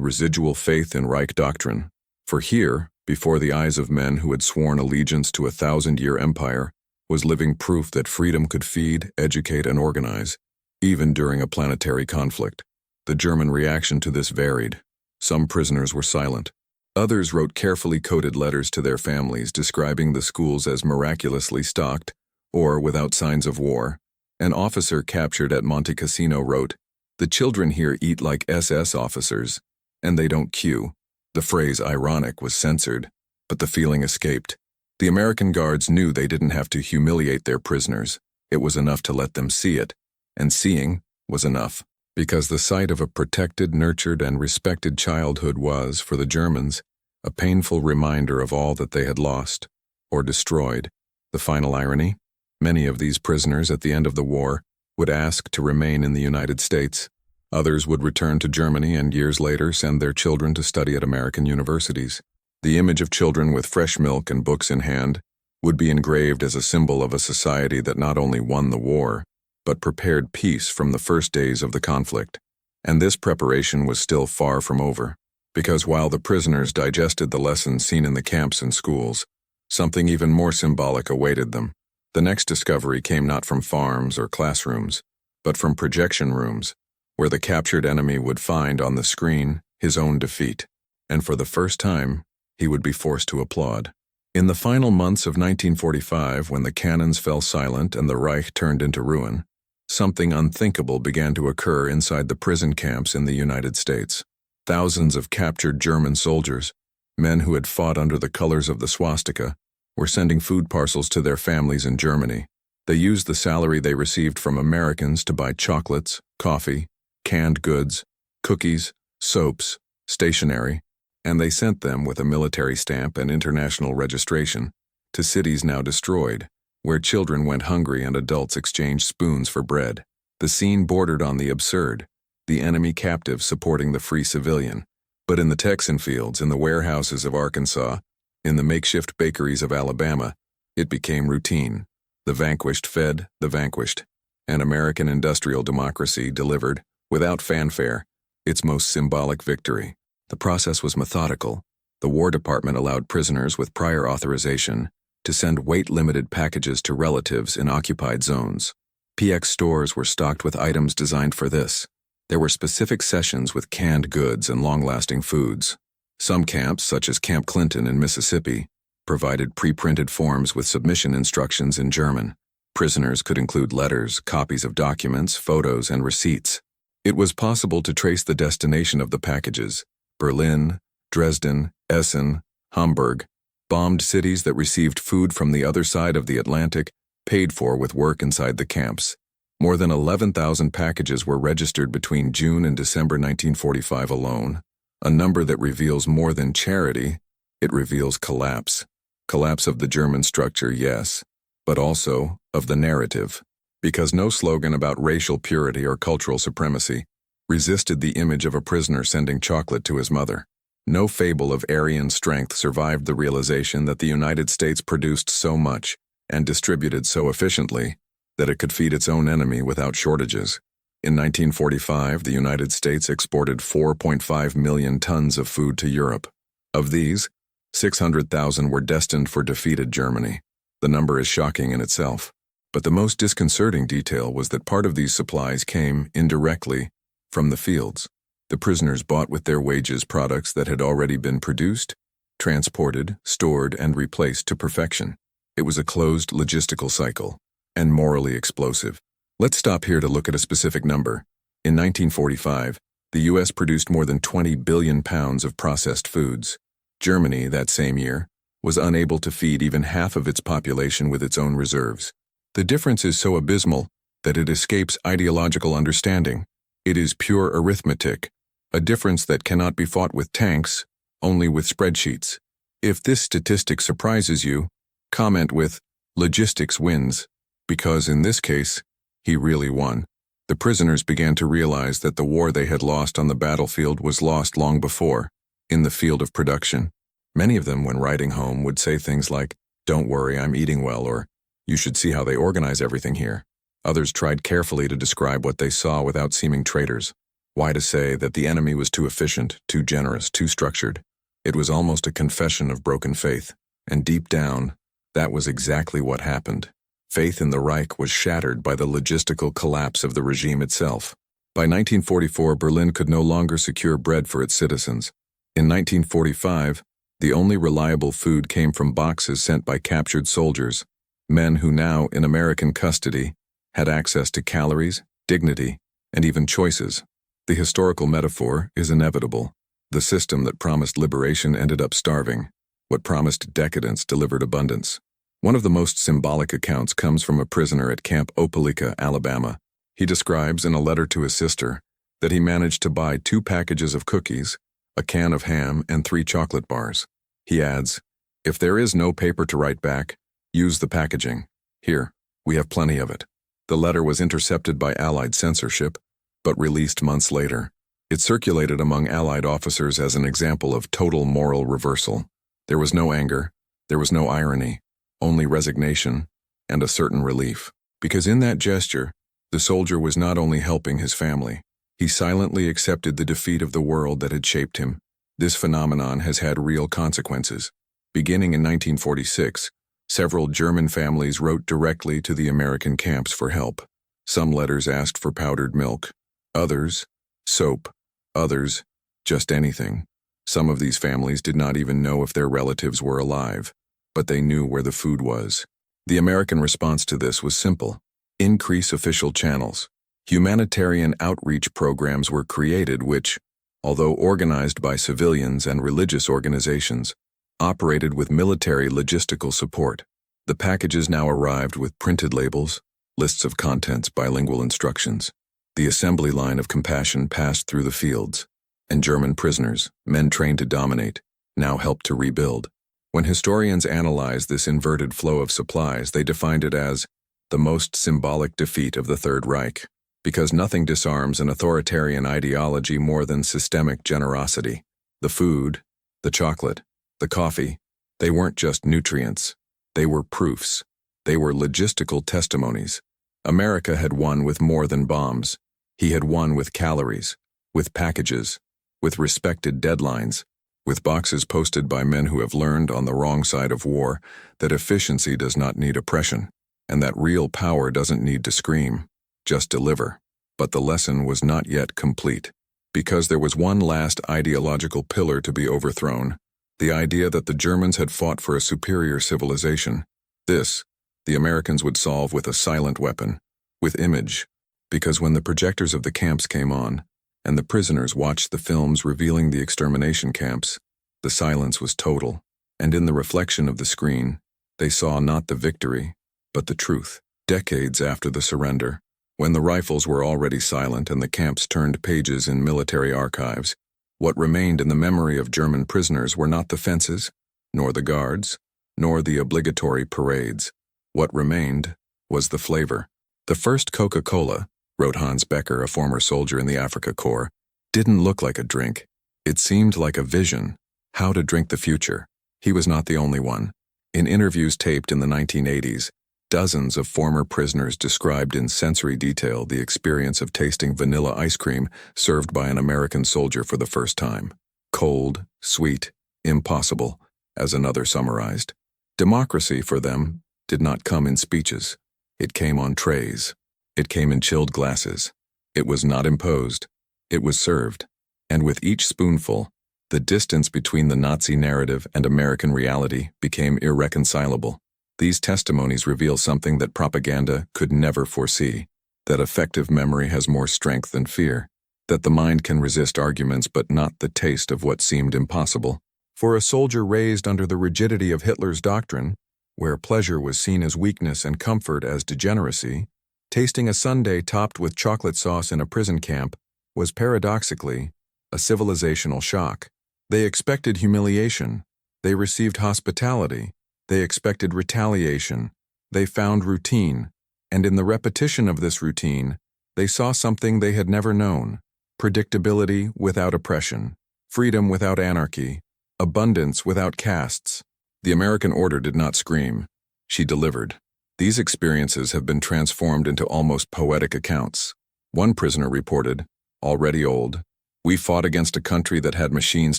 residual faith in Reich doctrine. For here, before the eyes of men who had sworn allegiance to a 1,000-year empire, was living proof that freedom could feed, educate, and organize, even during a planetary conflict. The German reaction to this varied. Some prisoners were silent. Others wrote carefully coded letters to their families describing the schools as miraculously stocked or without signs of war. An officer captured at Monte Cassino wrote, "The children here eat like SS officers, and they don't queue." The phrase ironic was censored, but the feeling escaped. The American guards knew they didn't have to humiliate their prisoners. It was enough to let them see it, and seeing was enough. Because the sight of a protected, nurtured, and respected childhood was, for the Germans, a painful reminder of all that they had lost or destroyed. The final irony? Many of these prisoners at the end of the war would ask to remain in the United States. Others would return to Germany and years later send their children to study at American universities. The image of children with fresh milk and books in hand would be engraved as a symbol of a society that not only won the war, but prepared peace from the first days of the conflict. And this preparation was still far from over, because while the prisoners digested the lessons seen in the camps and schools, something even more symbolic awaited them. The next discovery came not from farms or classrooms, but from projection rooms, where the captured enemy would find on the screen his own defeat, and for the first time, he would be forced to applaud. In the final months of 1945, when the cannons fell silent and the Reich turned into ruin, something unthinkable began to occur inside the prison camps in the United States. Thousands of captured German soldiers, men who had fought under the colors of the swastika, were sending food parcels to their families in Germany. They used the salary they received from Americans to buy chocolates, coffee, canned goods, cookies, soaps, stationery, and they sent them with a military stamp and international registration to cities now destroyed, where children went hungry and adults exchanged spoons for bread. The scene bordered on the absurd, the enemy captive supporting the free civilian. But in the Texan fields, in the warehouses of Arkansas, in the makeshift bakeries of Alabama, it became routine. The vanquished fed the vanquished, and American industrial democracy delivered, without fanfare, its most symbolic victory. The process was methodical. The War Department allowed prisoners with prior authorization to send weight-limited packages to relatives in occupied zones. PX stores were stocked with items designed for this. There were specific sessions with canned goods and long-lasting foods. Some camps, such as Camp Clinton in Mississippi, provided pre-printed forms with submission instructions in German. Prisoners could include letters, copies of documents, photos, and receipts. It was possible to trace the destination of the packages: Berlin, Dresden, Essen, Hamburg, bombed cities that received food from the other side of the Atlantic, paid for with work inside the camps. More than 11,000 packages were registered between June and December 1945 alone, a number that reveals more than charity, it reveals collapse. Collapse of the German structure, yes, but also of the narrative, because no slogan about racial purity or cultural supremacy resisted the image of a prisoner sending chocolate to his mother. No fable of Aryan strength survived the realization that the United States produced so much and distributed so efficiently that it could feed its own enemy without shortages. In 1945, the United States exported 4.5 million tons of food to Europe. Of these, 600,000 were destined for defeated Germany. The number is shocking in itself. But the most disconcerting detail was that part of these supplies came, indirectly, from the fields. The prisoners bought with their wages products that had already been produced, transported, stored, and replaced to perfection. It was a closed logistical cycle, and morally explosive. Let's stop here to look at a specific number. In 1945, the U.S. produced more than 20 billion pounds of processed foods. Germany, that same year, was unable to feed even half of its population with its own reserves. The difference is so abysmal that it escapes ideological understanding. It is pure arithmetic, a difference that cannot be fought with tanks, only with spreadsheets. If this statistic surprises you, comment with, "Logistics wins," because in this case, he really won. The prisoners began to realize that the war they had lost on the battlefield was lost long before, in the field of production. Many of them, when riding home, would say things like, "Don't worry, I'm eating well," or "You should see how they organize everything here." Others tried carefully to describe what they saw without seeming traitors. Why to say that the enemy was too efficient, too generous, too structured? It was almost a confession of broken faith. And deep down, that was exactly what happened. Faith in the Reich was shattered by the logistical collapse of the regime itself. By 1944, Berlin could no longer secure bread for its citizens. In 1945, the only reliable food came from boxes sent by captured soldiers, men who now, in American custody, had access to calories, dignity, and even choices. The historical metaphor is inevitable. The system that promised liberation ended up starving. What promised decadence delivered abundance. One of the most symbolic accounts comes from a prisoner at Camp Opelika, Alabama. He describes in a letter to his sister that he managed to buy 2 packages of cookies, a can of ham, and 3 chocolate bars. He adds, "If there is no paper to write back, use the packaging. Here, we have plenty of it." The letter was intercepted by Allied censorship, but released months later. It circulated among Allied officers as an example of total moral reversal. There was no anger, there was no irony, only resignation and a certain relief. Because in that gesture, the soldier was not only helping his family, he silently accepted the defeat of the world that had shaped him. This phenomenon has had real consequences. Beginning in 1946, several German families wrote directly to the American camps for help. Some letters asked for powdered milk, others, soap, others, just anything. Some of these families did not even know if their relatives were alive, but they knew where the food was. The American response to this was simple: increase official channels. Humanitarian outreach programs were created which, although organized by civilians and religious organizations, operated with military logistical support. The packages now arrived with printed labels, lists of contents, bilingual instructions. The assembly line of compassion passed through the fields, and German prisoners, men trained to dominate, now helped to rebuild. When historians analyzed this inverted flow of supplies, they defined it as the most symbolic defeat of the Third Reich, because nothing disarms an authoritarian ideology more than systemic generosity. The food, the chocolate, the coffee, they weren't just nutrients. They were proofs. They were logistical testimonies. America had won with more than bombs. He had won with calories, with packages, with respected deadlines, with boxes posted by men who have learned on the wrong side of war that efficiency does not need oppression, and that real power doesn't need to scream, just deliver. But the lesson was not yet complete, because there was one last ideological pillar to be overthrown, the idea that the Germans had fought for a superior civilization. This, the Americans would solve with a silent weapon, with image, because when the projectors of the camps came on, and the prisoners watched the films revealing the extermination camps, the silence was total, and in the reflection of the screen, they saw not the victory, but the truth. Decades after the surrender, when the rifles were already silent and the camps turned pages in military archives, what remained in the memory of German prisoners were not the fences, nor the guards, nor the obligatory parades. What remained was the flavor. The first Coca-Cola, wrote Hans Becker, a former soldier in the Afrika Korps, didn't look like a drink. It seemed like a vision, how to drink the future. He was not the only one. In interviews taped in the 1980s, dozens of former prisoners described in sensory detail the experience of tasting vanilla ice cream served by an American soldier for the first time. Cold, sweet, impossible, as another summarized. Democracy, for them, did not come in speeches. It came on trays. It came in chilled glasses. It was not imposed. It was served. And with each spoonful, the distance between the Nazi narrative and American reality became irreconcilable. These testimonies reveal something that propaganda could never foresee, that effective memory has more strength than fear, that the mind can resist arguments but not the taste of what seemed impossible. For a soldier raised under the rigidity of Hitler's doctrine, where pleasure was seen as weakness and comfort as degeneracy, tasting a sundae topped with chocolate sauce in a prison camp was paradoxically a civilizational shock. They expected humiliation. They received hospitality. They expected retaliation. They found routine. And in the repetition of this routine, they saw something they had never known: predictability without oppression, freedom without anarchy, Abundance without castes. The American order did not scream. She delivered. These experiences have been transformed into almost poetic accounts. One prisoner reported, already old, "We fought against a country that had machines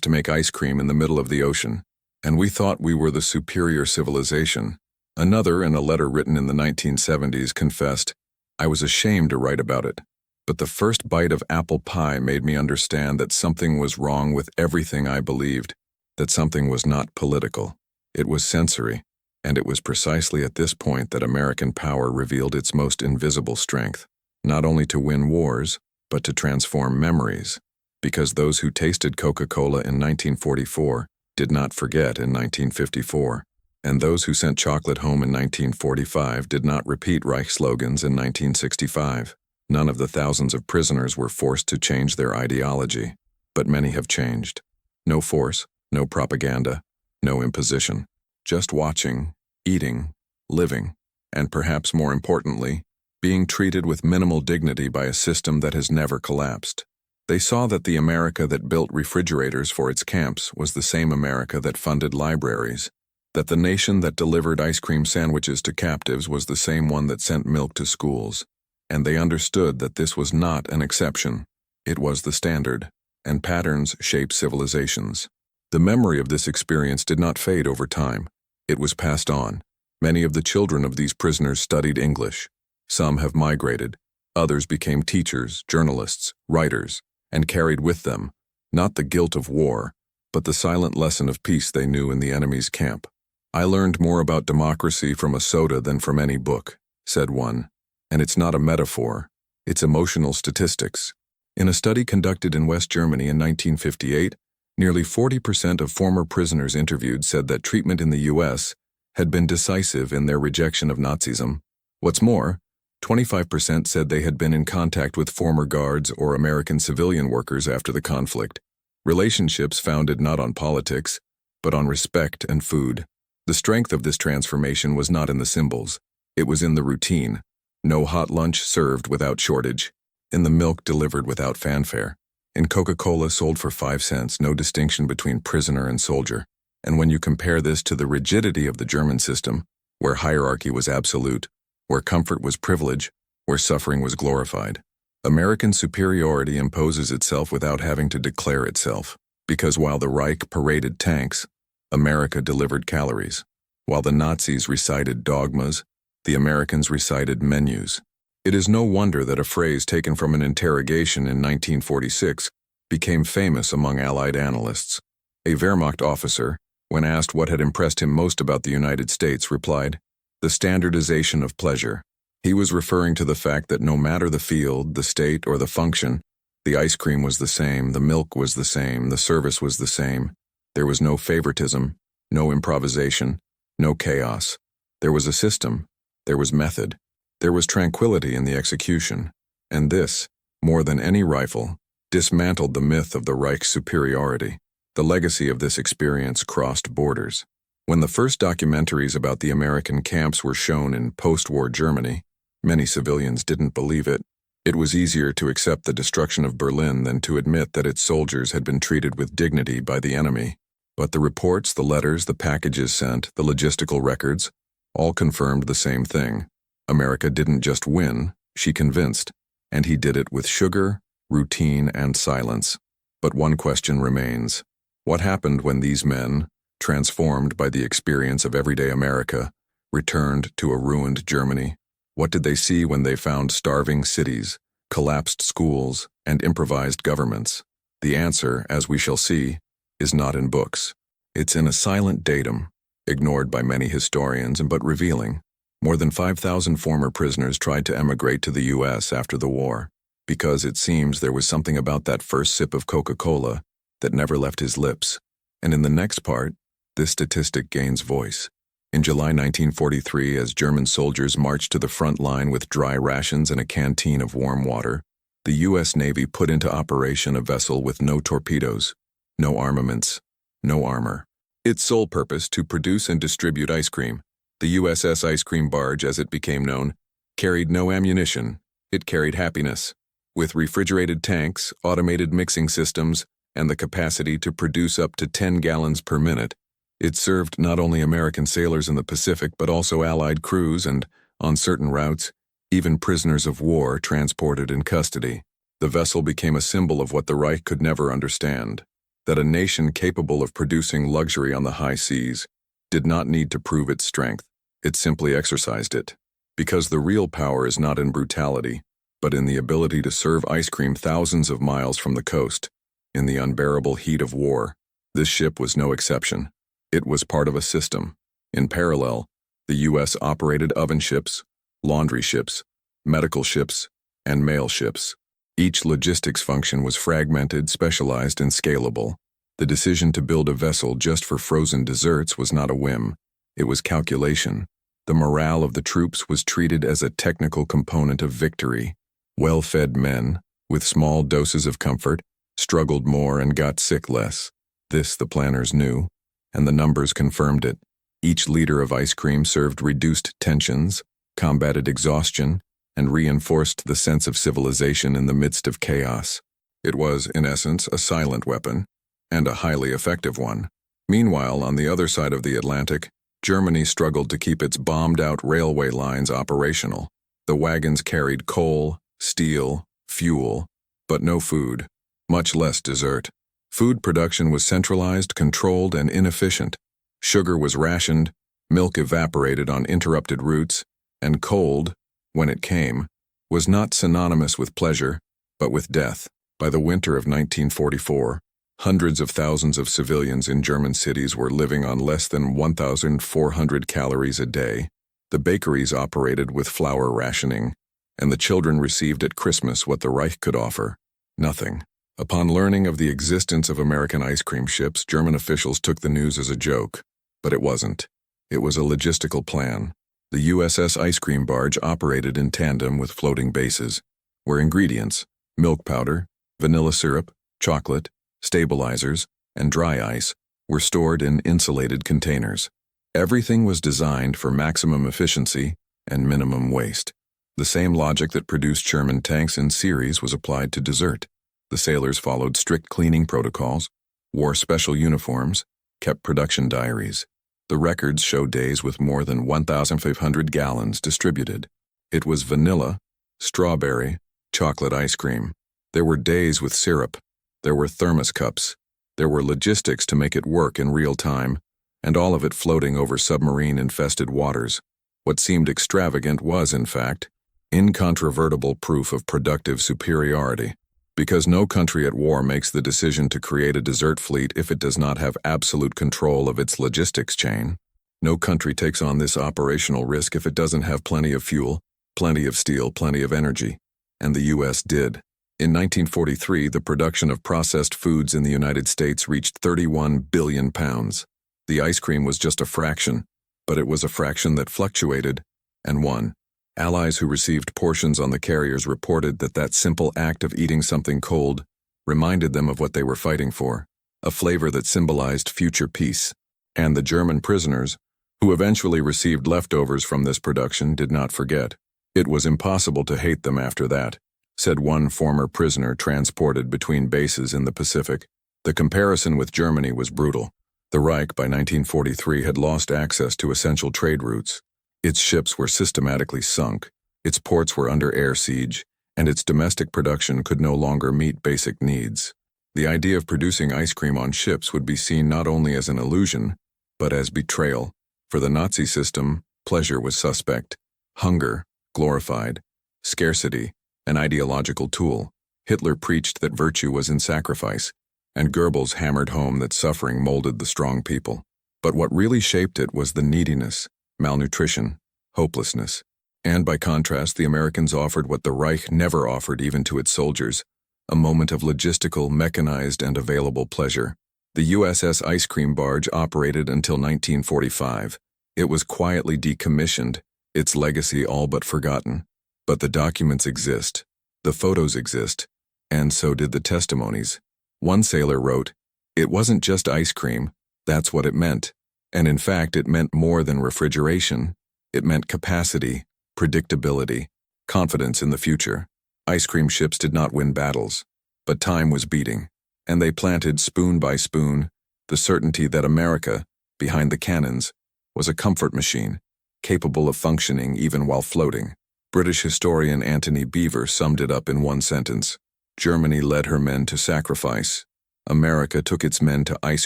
to make ice cream in the middle of the ocean, and we thought we were the superior civilization." Another, in a letter written in the 1970s, confessed, "I was ashamed to write about it, but the first bite of apple pie made me understand that something was wrong with everything I believed, that something was not political. It was sensory, and it was precisely at this point that American power revealed its most invisible strength, not only to win wars, but to transform memories, because those who tasted Coca-Cola in 1944 did not forget in 1954, and those who sent chocolate home in 1945 did not repeat Reich slogans in 1965. None of the thousands of prisoners were forced to change their ideology, but many have changed. No force, no propaganda, no imposition. Just watching, eating, living, and perhaps more importantly, being treated with minimal dignity by a system that has never collapsed. They saw that the America that built refrigerators for its camps was the same America that funded libraries, that the nation that delivered ice cream sandwiches to captives was the same one that sent milk to schools, and they understood that this was not an exception. It was the standard, and patterns shape civilizations. The memory of this experience did not fade over time. It was passed on. Many of the children of these prisoners studied English. Some have migrated. Others became teachers, journalists, writers, and carried with them, not the guilt of war, but the silent lesson of peace they knew in the enemy's camp. "I learned more about democracy from a soda than from any book," said one. And it's not a metaphor, it's emotional statistics. In a study conducted in West Germany in 1958, nearly 40% of former prisoners interviewed said that treatment in the U.S. had been decisive in their rejection of Nazism. What's more, 25% said they had been in contact with former guards or American civilian workers after the conflict. Relationships founded not on politics, but on respect and food. The strength of this transformation was not in the symbols. It was in the routine. No hot lunch served without shortage. In the milk delivered without fanfare. In Coca-Cola sold for 5 cents, no distinction between prisoner and soldier. And when you compare this to the rigidity of the German system, where hierarchy was absolute, where comfort was privilege, where suffering was glorified, American superiority imposes itself without having to declare itself. Because while the Reich paraded tanks, America delivered calories. While the Nazis recited dogmas, the Americans recited menus. It is no wonder that a phrase taken from an interrogation in 1946 became famous among Allied analysts. A Wehrmacht officer, when asked what had impressed him most about the United States, replied, "The standardization of pleasure." He was referring to the fact that no matter the field, the state, or the function, the ice cream was the same, the milk was the same, the service was the same. There was no favoritism, no improvisation, no chaos. There was a system. There was method. There was tranquility in the execution, and this, more than any rifle, dismantled the myth of the Reich's superiority. The legacy of this experience crossed borders. When the first documentaries about the American camps were shown in post-war Germany, many civilians didn't believe it. It was easier to accept the destruction of Berlin than to admit that its soldiers had been treated with dignity by the enemy. But the reports, the letters, the packages sent, the logistical records, all confirmed the same thing. America didn't just win, she convinced, and he did it with sugar, routine, and silence. But one question remains. What happened when these men, transformed by the experience of everyday America, returned to a ruined Germany? What did they see when they found starving cities, collapsed schools, and improvised governments? The answer, as we shall see, is not in books. It's in a silent datum, ignored by many historians but revealing. More than 5,000 former prisoners tried to emigrate to the U.S. after the war, because it seems there was something about that first sip of Coca-Cola that never left his lips. And in the next part, this statistic gains voice. In July 1943, as German soldiers marched to the front line with dry rations and a canteen of warm water, the U.S. Navy put into operation a vessel with no torpedoes, no armaments, no armor. Its sole purpose to produce and distribute ice cream. The USS Ice Cream Barge, as it became known, carried no ammunition. It carried happiness. With refrigerated tanks, automated mixing systems, and the capacity to produce up to 10 gallons per minute. It served not only American sailors in the Pacific but also Allied crews and, on certain routes, even prisoners of war transported in custody. The vessel became a symbol of what the Reich could never understand, that a nation capable of producing luxury on the high seas did not need to prove its strength. It simply exercised it. Because the real power is not in brutality, but in the ability to serve ice cream thousands of miles from the coast, in the unbearable heat of war. This ship was no exception. It was part of a system. In parallel, the U.S. operated oven ships, laundry ships, medical ships, and mail ships. Each logistics function was fragmented, specialized, and scalable. The decision to build a vessel just for frozen desserts was not a whim. It was calculation. The morale of the troops was treated as a technical component of victory. Well-fed men, with small doses of comfort, struggled more and got sick less. This the planners knew, and the numbers confirmed it. Each liter of ice cream served reduced tensions, combated exhaustion, and reinforced the sense of civilization in the midst of chaos. It was, in essence, a silent weapon, and a highly effective one. Meanwhile, on the other side of the Atlantic, Germany struggled to keep its bombed-out railway lines operational. The wagons carried coal, steel, fuel, but no food, much less dessert. Food production was centralized, controlled, and inefficient. Sugar was rationed, milk evaporated on interrupted routes, and cold, when it came, was not synonymous with pleasure, but with death. By the winter of 1944, hundreds of thousands of civilians in German cities were living on less than 1,400 calories a day. The bakeries operated with flour rationing, and the children received at Christmas what the Reich could offer: nothing. Upon learning of the existence of American ice cream ships, German officials took the news as a joke. But it wasn't. It was a logistical plan. The USS ice cream barge operated in tandem with floating bases, where ingredients, milk powder, vanilla syrup, chocolate, stabilizers, and dry ice, were stored in insulated containers. Everything was designed for maximum efficiency and minimum waste. The same logic that produced Sherman tanks in series was applied to dessert. The sailors followed strict cleaning protocols, wore special uniforms, kept production diaries. The records show days with more than 1,500 gallons distributed. It was vanilla, strawberry, chocolate ice cream. There were days with syrup. There were thermos cups. There were logistics to make it work in real time, and all of it floating over submarine-infested waters. What seemed extravagant was, in fact, incontrovertible proof of productive superiority. Because no country at war makes the decision to create a dessert fleet if it does not have absolute control of its logistics chain. No country takes on this operational risk if it doesn't have plenty of fuel, plenty of steel, plenty of energy. And the U.S. did. In 1943, the production of processed foods in the United States reached 31 billion pounds. The ice cream was just a fraction, but it was a fraction that fluctuated and won. Allies who received portions on the carriers reported that that simple act of eating something cold reminded them of what they were fighting for, a flavor that symbolized future peace. And the German prisoners, who eventually received leftovers from this production, did not forget. It was impossible to hate them after that, said one former prisoner transported between bases in the Pacific. The comparison with Germany was brutal. The Reich by 1943 had lost access to essential trade routes. Its ships were systematically sunk, its ports were under air siege, and its domestic production could no longer meet basic needs. The idea of producing ice cream on ships would be seen not only as an illusion, but as betrayal. For the Nazi system, pleasure was suspect, hunger glorified, scarcity an ideological tool. Hitler preached that virtue was in sacrifice, and Goebbels hammered home that suffering molded the strong people. But what really shaped it was the neediness, malnutrition, hopelessness. And by contrast, the Americans offered what the Reich never offered even to its soldiers, a moment of logistical, mechanized, and available pleasure. The USS ice cream barge operated until 1945. It was quietly decommissioned, its legacy all but forgotten. But the documents exist, the photos exist, and so did the testimonies. One sailor wrote, "It wasn't just ice cream, that's what it meant. And in fact, it meant more than refrigeration. It meant capacity, predictability, confidence in the future. Ice cream ships did not win battles, but time was beating. and they planted spoon by spoon the certainty that America, behind the cannons, was a comfort machine, capable of functioning even while floating. British historian Anthony Beevor summed it up in one sentence: Germany led her men to sacrifice. America took its men to ice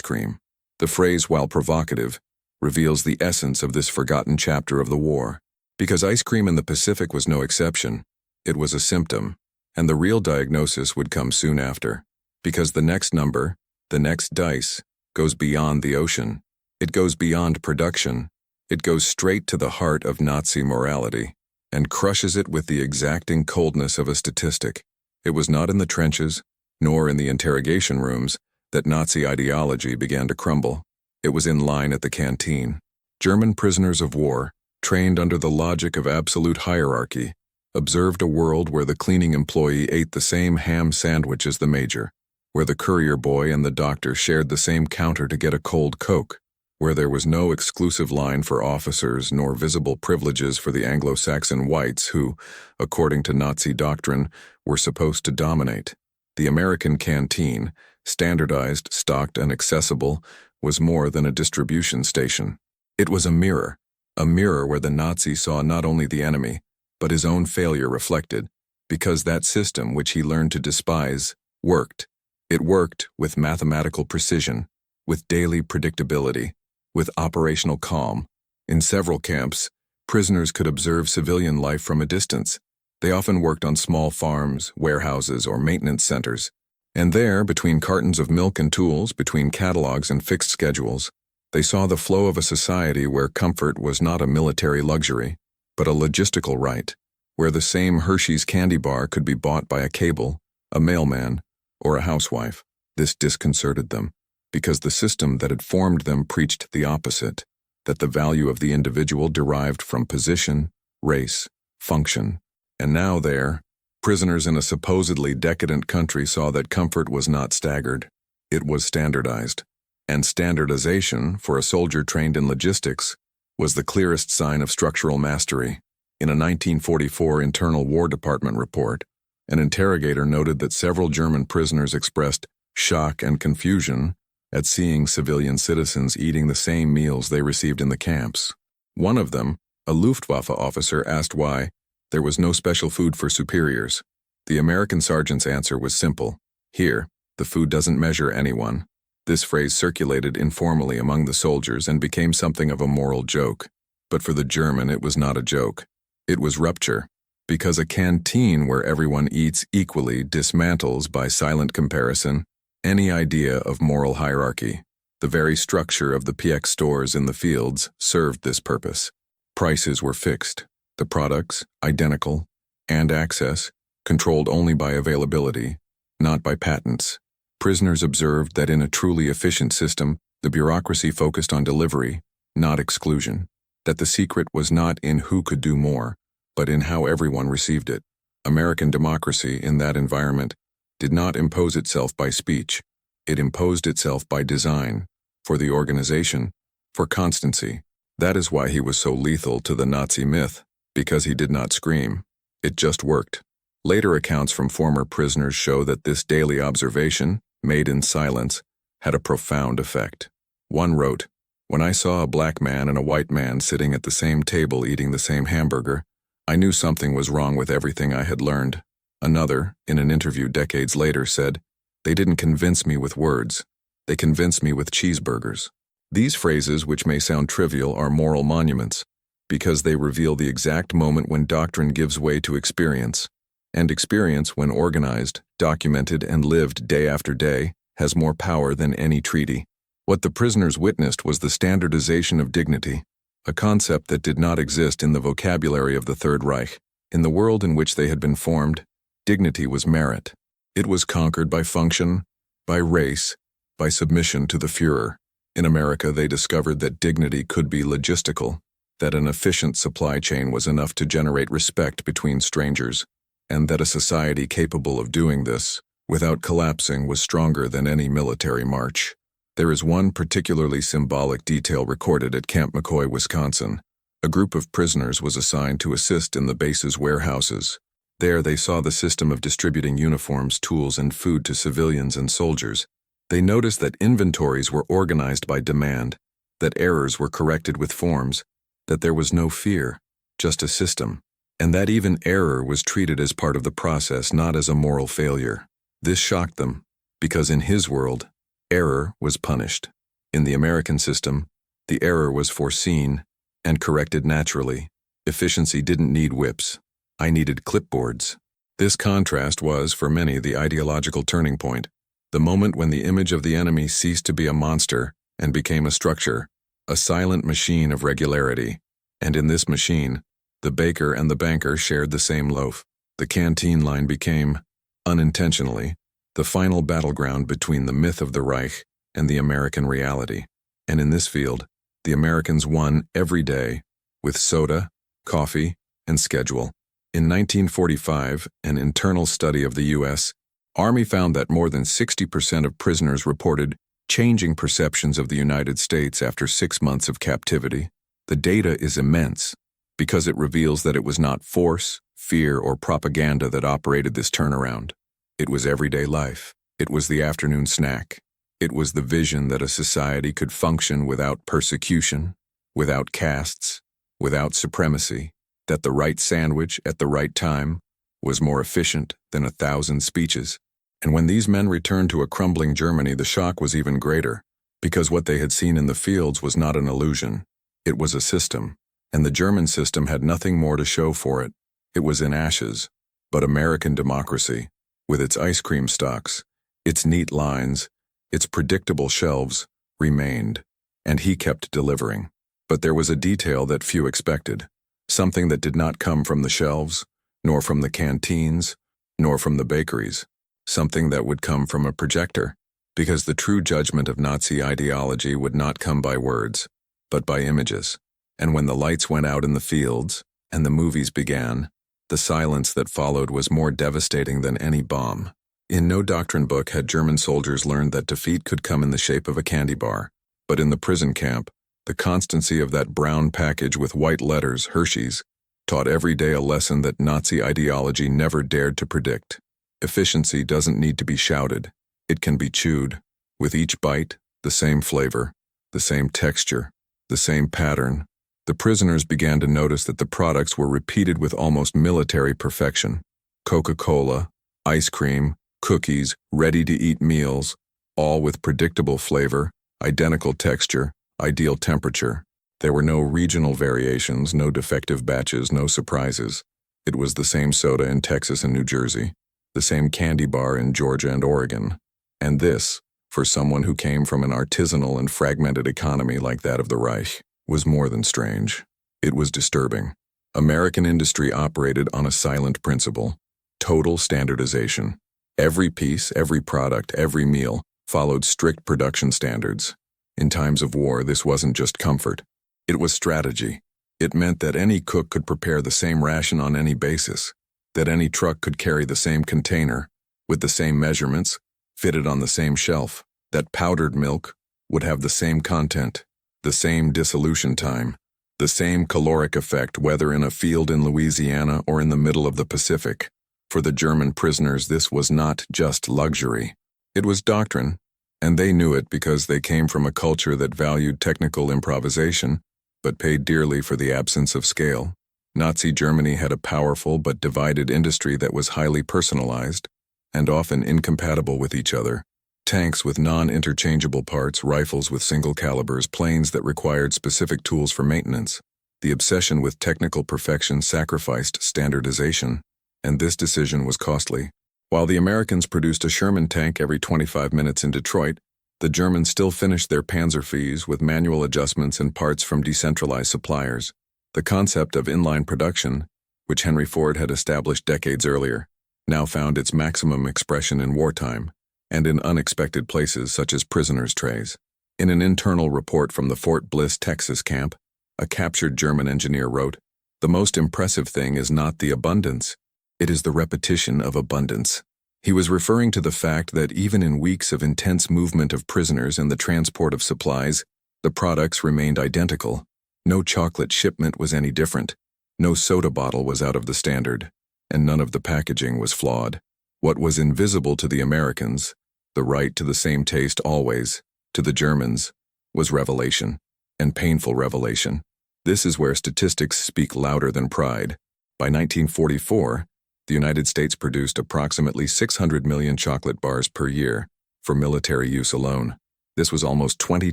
cream. The phrase, while provocative, reveals the essence of this forgotten chapter of the war. Because ice cream in the Pacific was no exception, it was a symptom, and the real diagnosis would come soon after. Because the next number, the next dice, goes beyond the ocean. It goes beyond production. It goes straight to the heart of Nazi morality, and crushes it with the exacting coldness of a statistic. It was not in the trenches, nor in the interrogation rooms, that Nazi ideology began to crumble. It was in line at the canteen. German prisoners of war, trained under the logic of absolute hierarchy, observed a world where the cleaning employee ate the same ham sandwich as the major, where the courier boy and the doctor shared the same counter to get a cold Coke, where there was no exclusive line for officers nor visible privileges for the Anglo-Saxon whites who, according to Nazi doctrine, were supposed to dominate. The American canteen, standardized, stocked, and accessible, was more than a distribution station. It was a mirror where the Nazi saw not only the enemy, but his own failure reflected, because that system which he learned to despise worked. It worked with mathematical precision, with daily predictability, with operational calm. In several camps, prisoners could observe civilian life from a distance. They often worked on small farms, warehouses, or maintenance centers. And there, between cartons of milk and tools, between catalogs and fixed schedules, they saw the flow of a society where comfort was not a military luxury, but a logistical right, where the same Hershey's candy bar could be bought by a cable, a mailman, or a housewife. This disconcerted them, because the system that had formed them preached the opposite, that the value of the individual derived from position, race, function. And now there, prisoners in a supposedly decadent country saw that comfort was not staggered, it was standardized. And standardization, for a soldier trained in logistics, was the clearest sign of structural mastery. In a 1944 Internal War Department report, an interrogator noted that several German prisoners expressed shock and confusion at seeing civilian citizens eating the same meals they received in the camps. One of them, a Luftwaffe officer, asked why there was no special food for superiors. The American sergeant's answer was simple: here, the food doesn't measure anyone. This phrase circulated informally among the soldiers and became something of a moral joke. But for the German, it was not a joke. It was rupture, because a canteen where everyone eats equally dismantles, by silent comparison, any idea of moral hierarchy. The very structure of the PX stores in the fields served this purpose. Prices were fixed, the products identical, and access controlled only by availability, not by patents. Prisoners observed that in a truly efficient system, the bureaucracy focused on delivery, not exclusion, that the secret was not in who could do more, but in how everyone received it. American democracy, in that environment, did not impose itself by speech. It imposed itself by design, for the organization, for constancy. That is why he was so lethal to the Nazi myth, because he did not scream. It just worked. Later accounts from former prisoners show that this daily observation, made in silence, had a profound effect. One wrote, "When I saw a black man and a white man sitting at the same table eating the same hamburger, I knew something was wrong with everything I had learned." Another, in an interview decades later, said, "They didn't convince me with words. They convinced me with cheeseburgers." These phrases, which may sound trivial, are moral monuments, because they reveal the exact moment when doctrine gives way to experience. And experience, when organized, documented, and lived day after day, has more power than any treaty. What the prisoners witnessed was the standardization of dignity, a concept that did not exist in the vocabulary of the Third Reich. In the world in which they had been formed, dignity was merit. It was conquered by function, by race, by submission to the Führer. In America, they discovered that dignity could be logistical, that an efficient supply chain was enough to generate respect between strangers, and that a society capable of doing this, without collapsing, was stronger than any military march. There is one particularly symbolic detail recorded at Camp McCoy, Wisconsin. A group of prisoners was assigned to assist in the base's warehouses. There they saw the system of distributing uniforms, tools, and food to civilians and soldiers. They noticed that inventories were organized by demand, that errors were corrected with forms, that there was no fear, just a system, and that even error was treated as part of the process, not as a moral failure. This shocked them, because in his world, error was punished. In the American system, the error was foreseen and corrected naturally. Efficiency didn't need whips. I needed clipboards. This contrast was, for many, the ideological turning point, the moment when the image of the enemy ceased to be a monster and became a structure, a silent machine of regularity. And in this machine, the baker and the banker shared the same loaf. The canteen line became, unintentionally, the final battleground between the myth of the Reich and the American reality. And in this field, the Americans won every day with soda, coffee, and schedule. In 1945, an internal study of the U.S. Army found that more than 60% of prisoners reported changing perceptions of the United States after 6 months of captivity. The data is immense because it reveals that it was not force, fear, or propaganda that operated this turnaround. It was everyday life. It was the afternoon snack. It was the vision that a society could function without persecution, without castes, without supremacy, that the right sandwich at the right time was more efficient than 1,000 speeches. And when these men returned to a crumbling Germany, the shock was even greater, because what they had seen in the fields was not an illusion. It was a system, and the German system had nothing more to show for it. It was in ashes, but American democracy, with its ice cream stocks, its neat lines, its predictable shelves, remained, and he kept delivering. But there was a detail that few expected, something that did not come from the shelves, nor from the canteens, nor from the bakeries, something that would come from a projector, because the true judgment of Nazi ideology would not come by words, but by images. And when the lights went out in the fields, and the movies began, the silence that followed was more devastating than any bomb. In no doctrine book had German soldiers learned that defeat could come in the shape of a candy bar, but in the prison camp, the constancy of that brown package with white letters, Hershey's, taught every day a lesson that Nazi ideology never dared to predict. Efficiency doesn't need to be shouted. It can be chewed. With each bite, the same flavor, the same texture, the same pattern. The prisoners began to notice that the products were repeated with almost military perfection. Coca-Cola, ice cream, cookies, ready-to-eat meals, all with predictable flavor, identical texture, ideal temperature. There were no regional variations, no defective batches, no surprises. It was the same soda in Texas and New Jersey, the same candy bar in Georgia and Oregon. And this, for someone who came from an artisanal and fragmented economy like that of the Reich, was more than strange. It was disturbing. American industry operated on a silent principle: total standardization. Every piece, every product, every meal followed strict production standards. In times of war, this wasn't just comfort. It was strategy. It meant that any cook could prepare the same ration on any basis, that any truck could carry the same container, with the same measurements, fitted on the same shelf, that powdered milk would have the same content, the same dissolution time, the same caloric effect whether in a field in Louisiana or in the middle of the Pacific. For the German prisoners, this was not just luxury. It was doctrine, and they knew it because they came from a culture that valued technical improvisation, but paid dearly for the absence of scale. Nazi Germany had a powerful but divided industry that was highly personalized, and often incompatible with each other. Tanks with non-interchangeable parts, rifles with single calibers, planes that required specific tools for maintenance. The obsession with technical perfection sacrificed standardization, and this decision was costly. While the Americans produced a Sherman tank every 25 minutes in Detroit, the Germans still finished their Panzerviehs with manual adjustments and parts from decentralized suppliers. The concept of inline production, which Henry Ford had established decades earlier, now found its maximum expression in wartime, and in unexpected places such as prisoners' trays. In an internal report from the Fort Bliss, Texas camp, a captured German engineer wrote, "The most impressive thing is not the abundance, it is the repetition of abundance." He was referring to the fact that even in weeks of intense movement of prisoners and the transport of supplies, the products remained identical. No chocolate shipment was any different. No soda bottle was out of the standard. and none of the packaging was flawed. What was invisible to the Americans, the right to the same taste always, to the Germans, was revelation, and painful revelation. This is where statistics speak louder than pride. By 1944, the United States produced approximately 600 million chocolate bars per year for military use alone. This was almost 20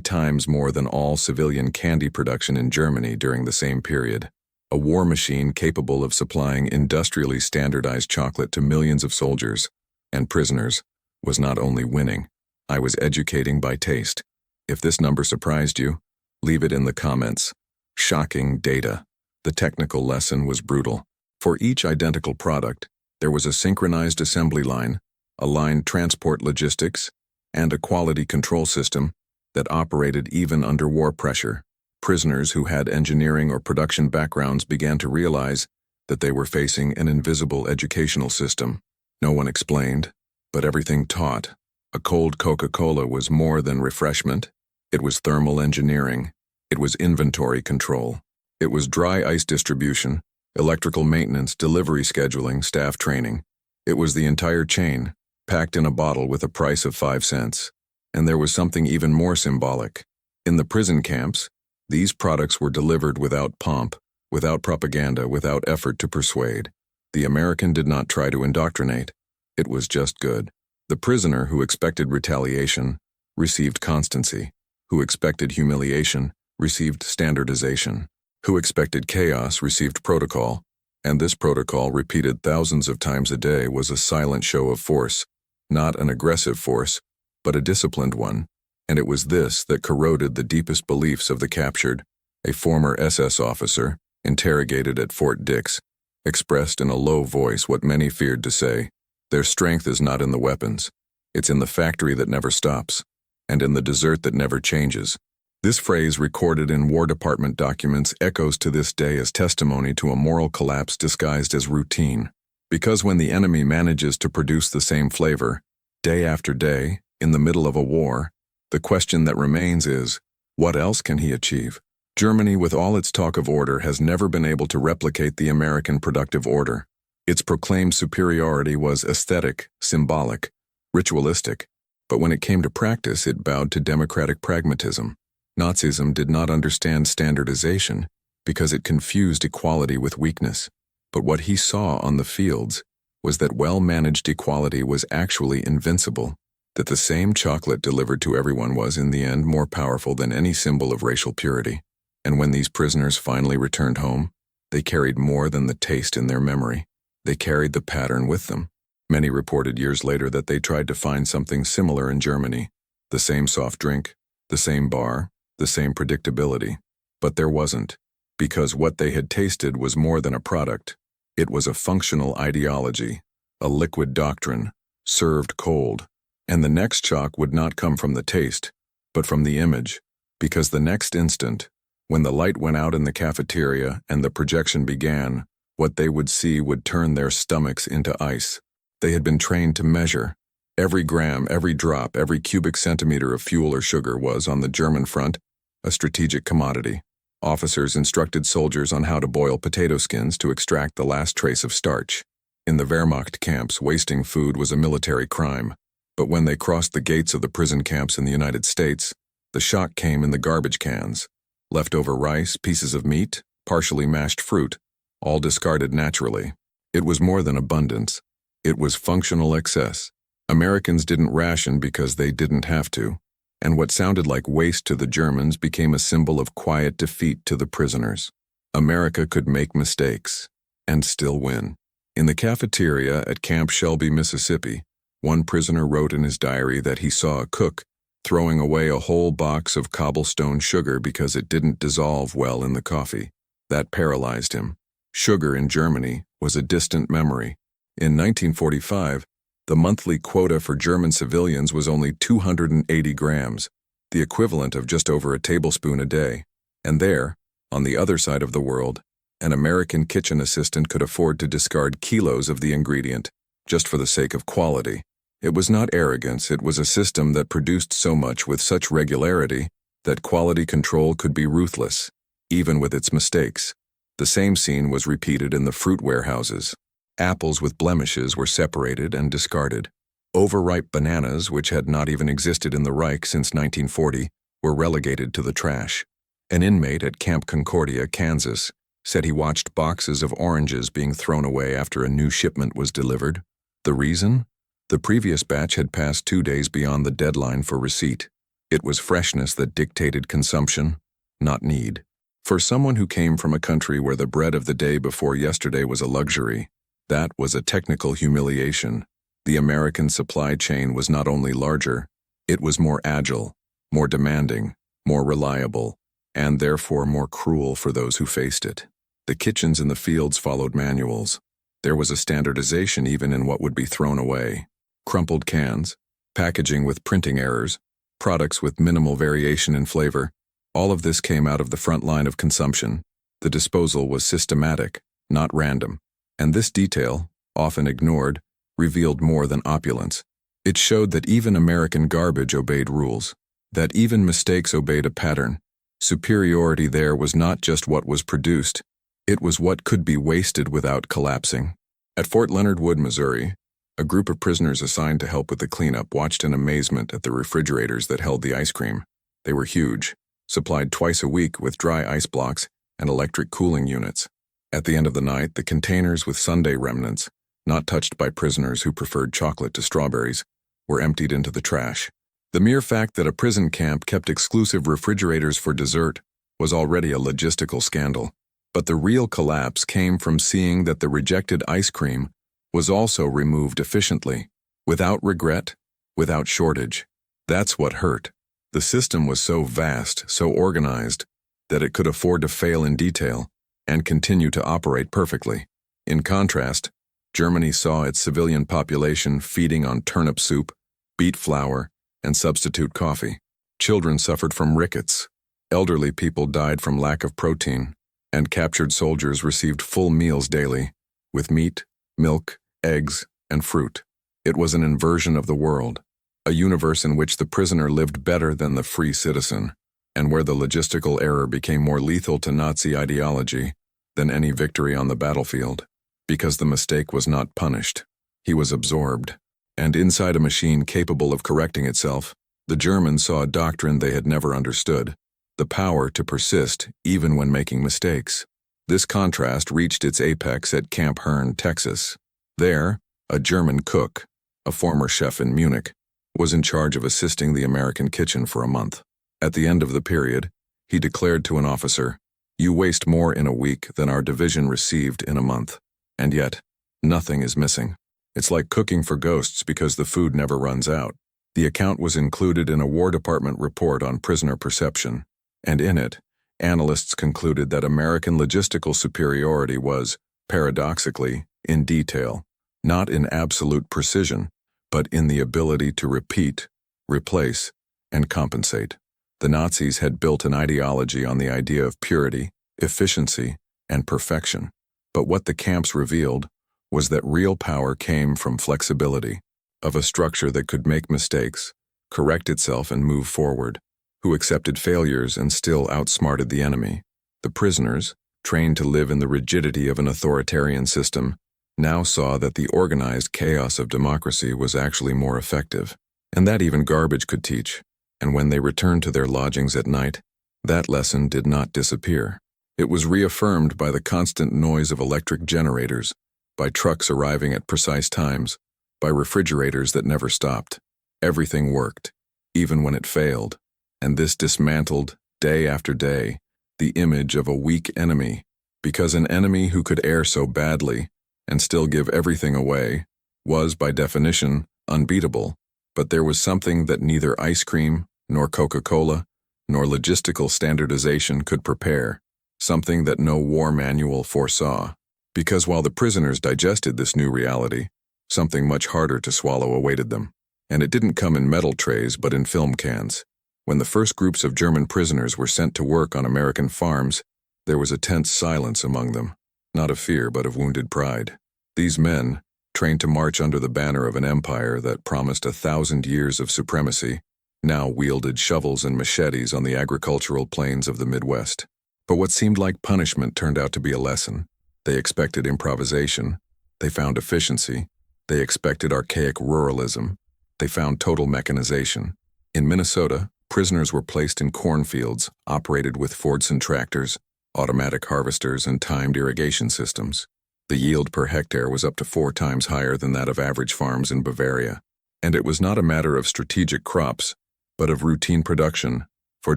times more than all civilian candy production in Germany during the same period. A war machine capable of supplying industrially standardized chocolate to millions of soldiers and prisoners was not only winning, I was educating by taste. If this number surprised you, leave it in the comments. Shocking data. The technical lesson was brutal. For each identical product, there was a synchronized assembly line, aligned transport logistics, and a quality control system that operated even under war pressure. Prisoners who had engineering or production backgrounds began to realize that they were facing an invisible educational system. No one explained, but everything taught. A cold Coca-Cola was more than refreshment. It was thermal engineering. It was inventory control. It was dry ice distribution, electrical maintenance, delivery scheduling, staff training. It was the entire chain, packed in a bottle with a price of 5 cents. And there was something even more symbolic. In the prison camps, these products were delivered without pomp, without propaganda, without effort to persuade. The American did not try to indoctrinate. It was just good. The prisoner who expected retaliation received constancy, who expected humiliation received standardization, who expected chaos received protocol, and this protocol, repeated thousands of times a day, was a silent show of force, not an aggressive force, but a disciplined one. And it was this that corroded the deepest beliefs of the captured. A former SS officer, interrogated at Fort Dix, expressed in a low voice what many feared to say: their strength is not in the weapons. It's in the factory that never stops, and in the dessert that never changes. This phrase, recorded in War Department documents, echoes to this day as testimony to a moral collapse disguised as routine. Because when the enemy manages to produce the same flavor, day after day, in the middle of a war, the question that remains is, what else can he achieve? Germany, with all its talk of order, has never been able to replicate the American productive order. Its proclaimed superiority was aesthetic, symbolic, ritualistic, but when it came to practice, it bowed to democratic pragmatism. Nazism did not understand standardization because it confused equality with weakness. But what he saw on the fields was that well-managed equality was actually invincible, that the same chocolate delivered to everyone was, in the end, more powerful than any symbol of racial purity. And when these prisoners finally returned home, they carried more than the taste in their memory. They carried the pattern with them. Many reported years later that they tried to find something similar in Germany. The same soft drink, the same bar, the same predictability. But there wasn't, because what they had tasted was more than a product. It was a functional ideology, a liquid doctrine, served cold. And the next shock would not come from the taste, but from the image, because the next instant, when the light went out in the cafeteria and the projection began, what they would see would turn their stomachs into ice. They had been trained to measure. Every gram, every drop, every cubic centimeter of fuel or sugar was, on the German front, a strategic commodity. Officers instructed soldiers on how to boil potato skins to extract the last trace of starch. In the Wehrmacht camps, wasting food was a military crime. But when they crossed the gates of the prison camps in the United States, the shock came in the garbage cans. Leftover rice, pieces of meat, partially mashed fruit, all discarded naturally. It was more than abundance. It was functional excess. Americans didn't ration because they didn't have to, and what sounded like waste to the Germans became a symbol of quiet defeat to the prisoners. America could make mistakes and still win. In the cafeteria at Camp Shelby, Mississippi, one prisoner wrote in his diary that he saw a cook throwing away a whole box of cobblestone sugar because it didn't dissolve well in the coffee. That paralyzed him. Sugar in Germany was a distant memory. In 1945, the monthly quota for German civilians was only 280 grams, the equivalent of just over a tablespoon a day. And there, on the other side of the world, an American kitchen assistant could afford to discard kilos of the ingredient just for the sake of quality. It was not arrogance, it was a system that produced so much with such regularity that quality control could be ruthless, even with its mistakes. The same scene was repeated in the fruit warehouses. Apples with blemishes were separated and discarded. Overripe bananas, which had not even existed in the Reich since 1940, were relegated to the trash. An inmate at Camp Concordia, Kansas, said he watched boxes of oranges being thrown away after a new shipment was delivered. The reason? The previous batch had passed 2 days beyond the deadline for receipt. It was freshness that dictated consumption, not need. For someone who came from a country where the bread of the day before yesterday was a luxury, that was a technical humiliation. The American supply chain was not only larger, it was more agile, more demanding, more reliable, and therefore more cruel for those who faced it. The kitchens in the fields followed manuals. There was a standardization even in what would be thrown away. Crumpled cans, packaging with printing errors, products with minimal variation in flavor, all of this came out of the front line of consumption. The disposal was systematic, not random. And this detail, often ignored, revealed more than opulence. It showed that even American garbage obeyed rules, that even mistakes obeyed a pattern. Superiority there was not just what was produced, it was what could be wasted without collapsing. At Fort Leonard Wood, Missouri, a group of prisoners assigned to help with the cleanup watched in amazement at the refrigerators that held the ice cream. They were huge, supplied twice a week with dry ice blocks and electric cooling units. At the end of the night, the containers with sundae remnants, not touched by prisoners who preferred chocolate to strawberries, were emptied into the trash. The mere fact that a prison camp kept exclusive refrigerators for dessert was already a logistical scandal. But the real collapse came from seeing that the rejected ice cream was also removed efficiently, without regret, without shortage. That's what hurt. The system was so vast, so organized, that it could afford to fail in detail and continue to operate perfectly. In contrast, Germany saw its civilian population feeding on turnip soup, beet flour, and substitute coffee. Children suffered from rickets. Elderly people died from lack of protein, and captured soldiers received full meals daily, with meat, milk, eggs, and fruit. It was an inversion of the world, a universe in which the prisoner lived better than the free citizen, and where the logistical error became more lethal to Nazi ideology than any victory on the battlefield. Because the mistake was not punished, he was absorbed. And inside a machine capable of correcting itself, the Germans saw a doctrine they had never understood: the power to persist even when making mistakes. This contrast reached its apex at Camp Hearn, Texas. There, a German cook, a former chef in Munich, was in charge of assisting the American kitchen for a month. At the end of the period, he declared to an officer, "You waste more in a week than our division received in a month. And yet, nothing is missing. It's like cooking for ghosts because the food never runs out." The account was included in a War Department report on prisoner perception, and in it, analysts concluded that American logistical superiority was, paradoxically, in detail, not in absolute precision, but in the ability to repeat, replace, and compensate. The Nazis had built an ideology on the idea of purity, efficiency, and perfection. But what the camps revealed was that real power came from flexibility, of a structure that could make mistakes, correct itself, and move forward, who accepted failures and still outsmarted the enemy. The prisoners, trained to live in the rigidity of an authoritarian system, now saw that the organized chaos of democracy was actually more effective, and that even garbage could teach. And when they returned to their lodgings at night, that lesson did not disappear. It was reaffirmed by the constant noise of electric generators, by trucks arriving at precise times, by refrigerators that never stopped. Everything worked, even when it failed, and this dismantled, day after day, the image of a weak enemy, because an enemy who could err so badly and still give everything away was, by definition, unbeatable. But there was something that neither ice cream, nor Coca-Cola, nor logistical standardization could prepare, something that no war manual foresaw. Because while the prisoners digested this new reality, something much harder to swallow awaited them. And it didn't come in metal trays but in film cans. When the first groups of German prisoners were sent to work on American farms, there was a tense silence among them, not of fear but of wounded pride. These men, trained to march under the banner of an empire that promised 1,000 years of supremacy, now wielded shovels and machetes on the agricultural plains of the Midwest. But what seemed like punishment turned out to be a lesson. They expected improvisation, They found efficiency. They expected archaic ruralism. They found total mechanization. In Minnesota, prisoners were placed in cornfields operated with Fordson tractors, automatic harvesters, and timed irrigation systems. The yield per hectare was up to 4 times higher than that of average farms in Bavaria. And it was not a matter of strategic crops, but of routine production for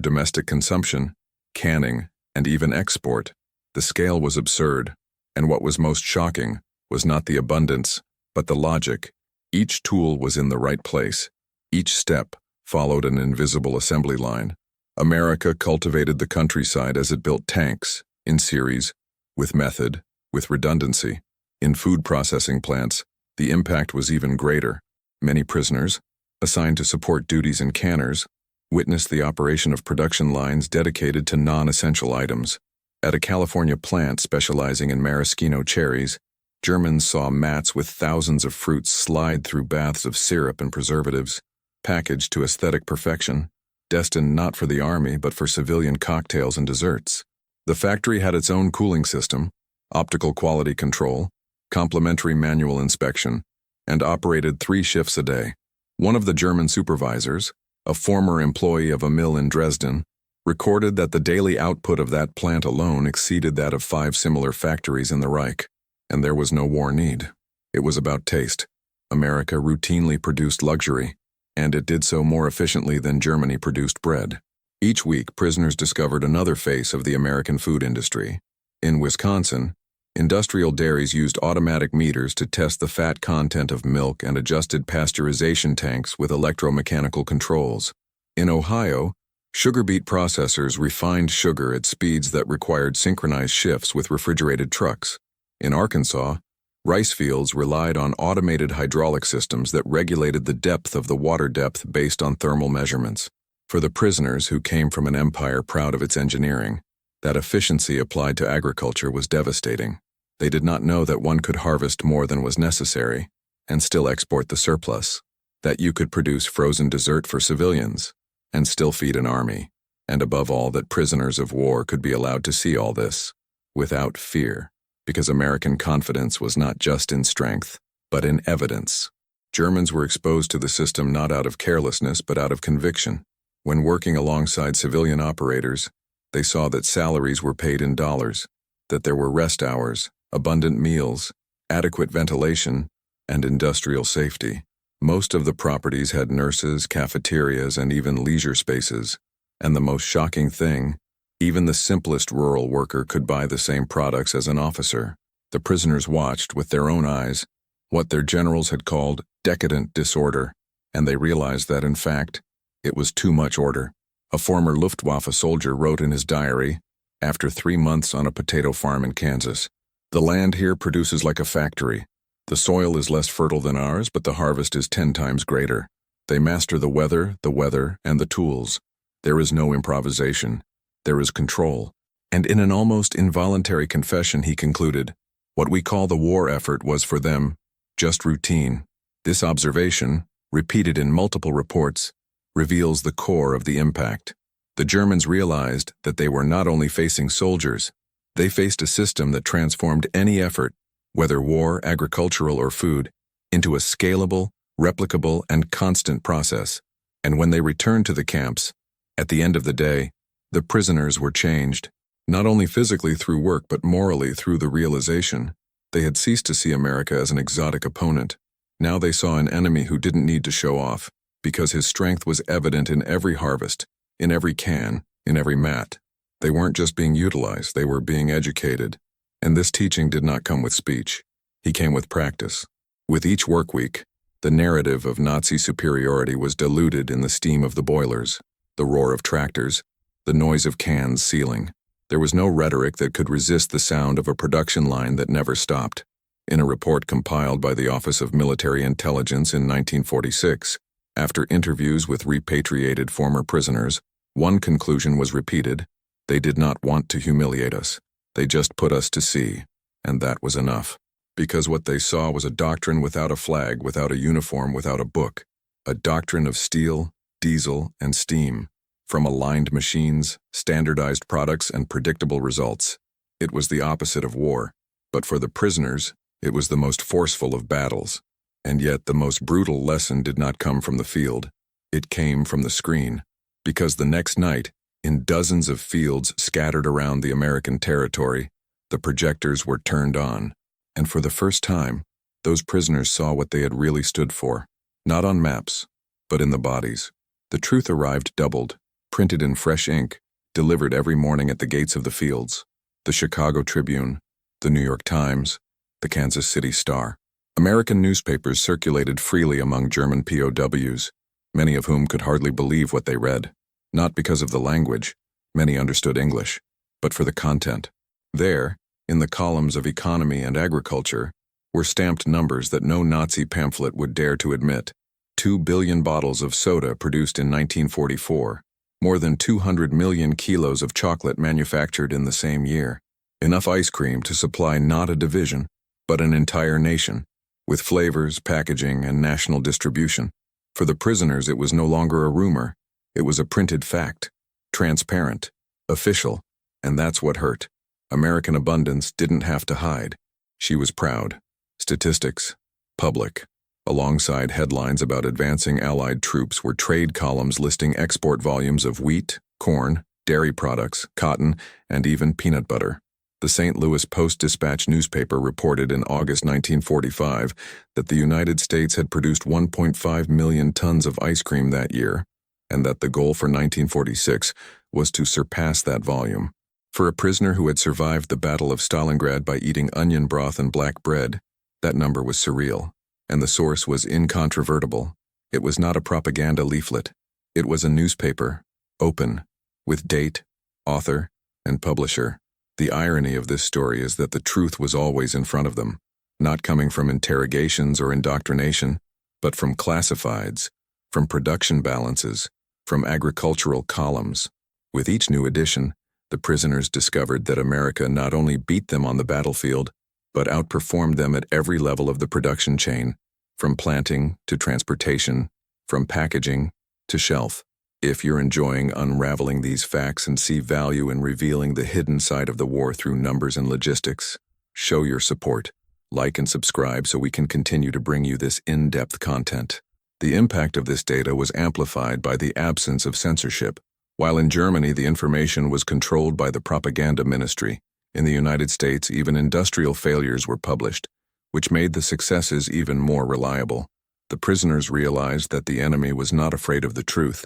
domestic consumption, canning, and even export. The scale was absurd, and what was most shocking was not the abundance, but the logic. Each tool was in the right place. Each step followed an invisible assembly line. America cultivated the countryside as it built tanks, in series, with method, with redundancy. In food processing plants, the impact was even greater. Many prisoners, assigned to support duties in canners, witnessed the operation of production lines dedicated to non-essential items. At a California plant specializing in maraschino cherries, Germans saw mats with thousands of fruits slide through baths of syrup and preservatives, packaged to aesthetic perfection, destined not for the army but for civilian cocktails and desserts. The factory had its own cooling system, optical quality control, complementary manual inspection, and operated 3 shifts a day. One of the German supervisors, a former employee of a mill in Dresden, recorded that the daily output of that plant alone exceeded that of 5 similar factories in the Reich, and there was no war need. It was about taste. America routinely produced luxury, and it did so more efficiently than Germany produced bread. Each week, prisoners discovered another face of the American food industry. In Wisconsin, industrial dairies used automatic meters to test the fat content of milk and adjusted pasteurization tanks with electromechanical controls. In Ohio, sugar beet processors refined sugar at speeds that required synchronized shifts with refrigerated trucks. In Arkansas, rice fields relied on automated hydraulic systems that regulated the depth of the water depth based on thermal measurements. For the prisoners who came from an empire proud of its engineering, that efficiency applied to agriculture was devastating. They did not know that one could harvest more than was necessary and still export the surplus, that you could produce frozen dessert for civilians and still feed an army, and above all that prisoners of war could be allowed to see all this without fear, because American confidence was not just in strength, but in evidence. Germans were exposed to the system not out of carelessness but out of conviction. When working alongside civilian operators, they saw that salaries were paid in dollars, that there were rest hours, abundant meals, adequate ventilation, and industrial safety. Most of the properties had nurses, cafeterias, and even leisure spaces. And the most shocking thing, even the simplest rural worker could buy the same products as an officer. The prisoners watched with their own eyes what their generals had called decadent disorder, and they realized that, in fact, it was too much order. A former Luftwaffe soldier wrote in his diary, after 3 months on a potato farm in Kansas, "The land here produces like a factory. The soil is less fertile than ours, but the harvest is 10 times greater. They master the weather, and the tools. There is no improvisation. There is control." And in an almost involuntary confession, he concluded, "What we call the war effort was for them just routine." This observation, repeated in multiple reports, reveals the core of the impact. The Germans realized that they were not only facing soldiers, they faced a system that transformed any effort, whether war, agricultural, or food, into a scalable, replicable, and constant process. And when they returned to the camps, at the end of the day, the prisoners were changed, not only physically through work but morally through the realization. They had ceased to see America as an exotic opponent. Now they saw an enemy who didn't need to show off, because his strength was evident in every harvest, in every can, in every mat. They weren't just being utilized, they were being educated. And this teaching did not come with speech. He came with practice. With each work week, the narrative of Nazi superiority was diluted in the steam of the boilers, the roar of tractors, the noise of cans sealing. There was no rhetoric that could resist the sound of a production line that never stopped. In a report compiled by the Office of Military Intelligence in 1946, after interviews with repatriated former prisoners, one conclusion was repeated: they did not want to humiliate us. They just put us to sea, and that was enough. Because what they saw was a doctrine without a flag, without a uniform, without a book. A doctrine of steel, diesel, and steam. From aligned machines, standardized products, and predictable results. It was the opposite of war. But for the prisoners, It was the most forceful of battles, and yet the most brutal lesson did not come from the field. It came from the screen, because the next night, in dozens of fields scattered around the American territory, the projectors were turned on, and for the first time, those prisoners saw what they had really stood for, not on maps, but in the bodies. The truth arrived doubled, printed in fresh ink, delivered every morning at the gates of the fields. The Chicago Tribune, the New York Times, the Kansas City Star. American newspapers circulated freely among German POWs, many of whom could hardly believe what they read, not because of the language, many understood English, but for the content. There, in the columns of economy and agriculture, were stamped numbers that no Nazi pamphlet would dare to admit. 2 billion bottles of soda produced in 1944, more than 200 million kilos of chocolate manufactured in the same year, enough ice cream to supply not a division, but an entire nation, with flavors, packaging, and national distribution. For the prisoners, it was no longer a rumor. It was a printed fact, transparent, official, and that's what hurt. American abundance didn't have to hide. She was proud. Statistics, public. Alongside headlines about advancing Allied troops were trade columns listing export volumes of wheat, corn, dairy products, cotton, and even peanut butter. The St. Louis Post-Dispatch newspaper reported in August 1945 that the United States had produced 1.5 million tons of ice cream that year, and that the goal for 1946 was to surpass that volume. For a prisoner who had survived the Battle of Stalingrad by eating onion broth and black bread, that number was surreal, and the source was incontrovertible. It was not a propaganda leaflet. It was a newspaper, open, with date, author, and publisher. The irony of this story is that the truth was always in front of them, not coming from interrogations or indoctrination, but from classifieds, from production balances, from agricultural columns. With each new edition, the prisoners discovered that America not only beat them on the battlefield, but outperformed them at every level of the production chain, from planting to transportation, from packaging to shelf. If you're enjoying unraveling these facts and see value in revealing the hidden side of the war through numbers and logistics, show your support. Like and subscribe so we can continue to bring you this in-depth content. The impact of this data was amplified by the absence of censorship. While in Germany the information was controlled by the propaganda ministry, in the United States even industrial failures were published, which made the successes even more reliable. The prisoners realized that the enemy was not afraid of the truth,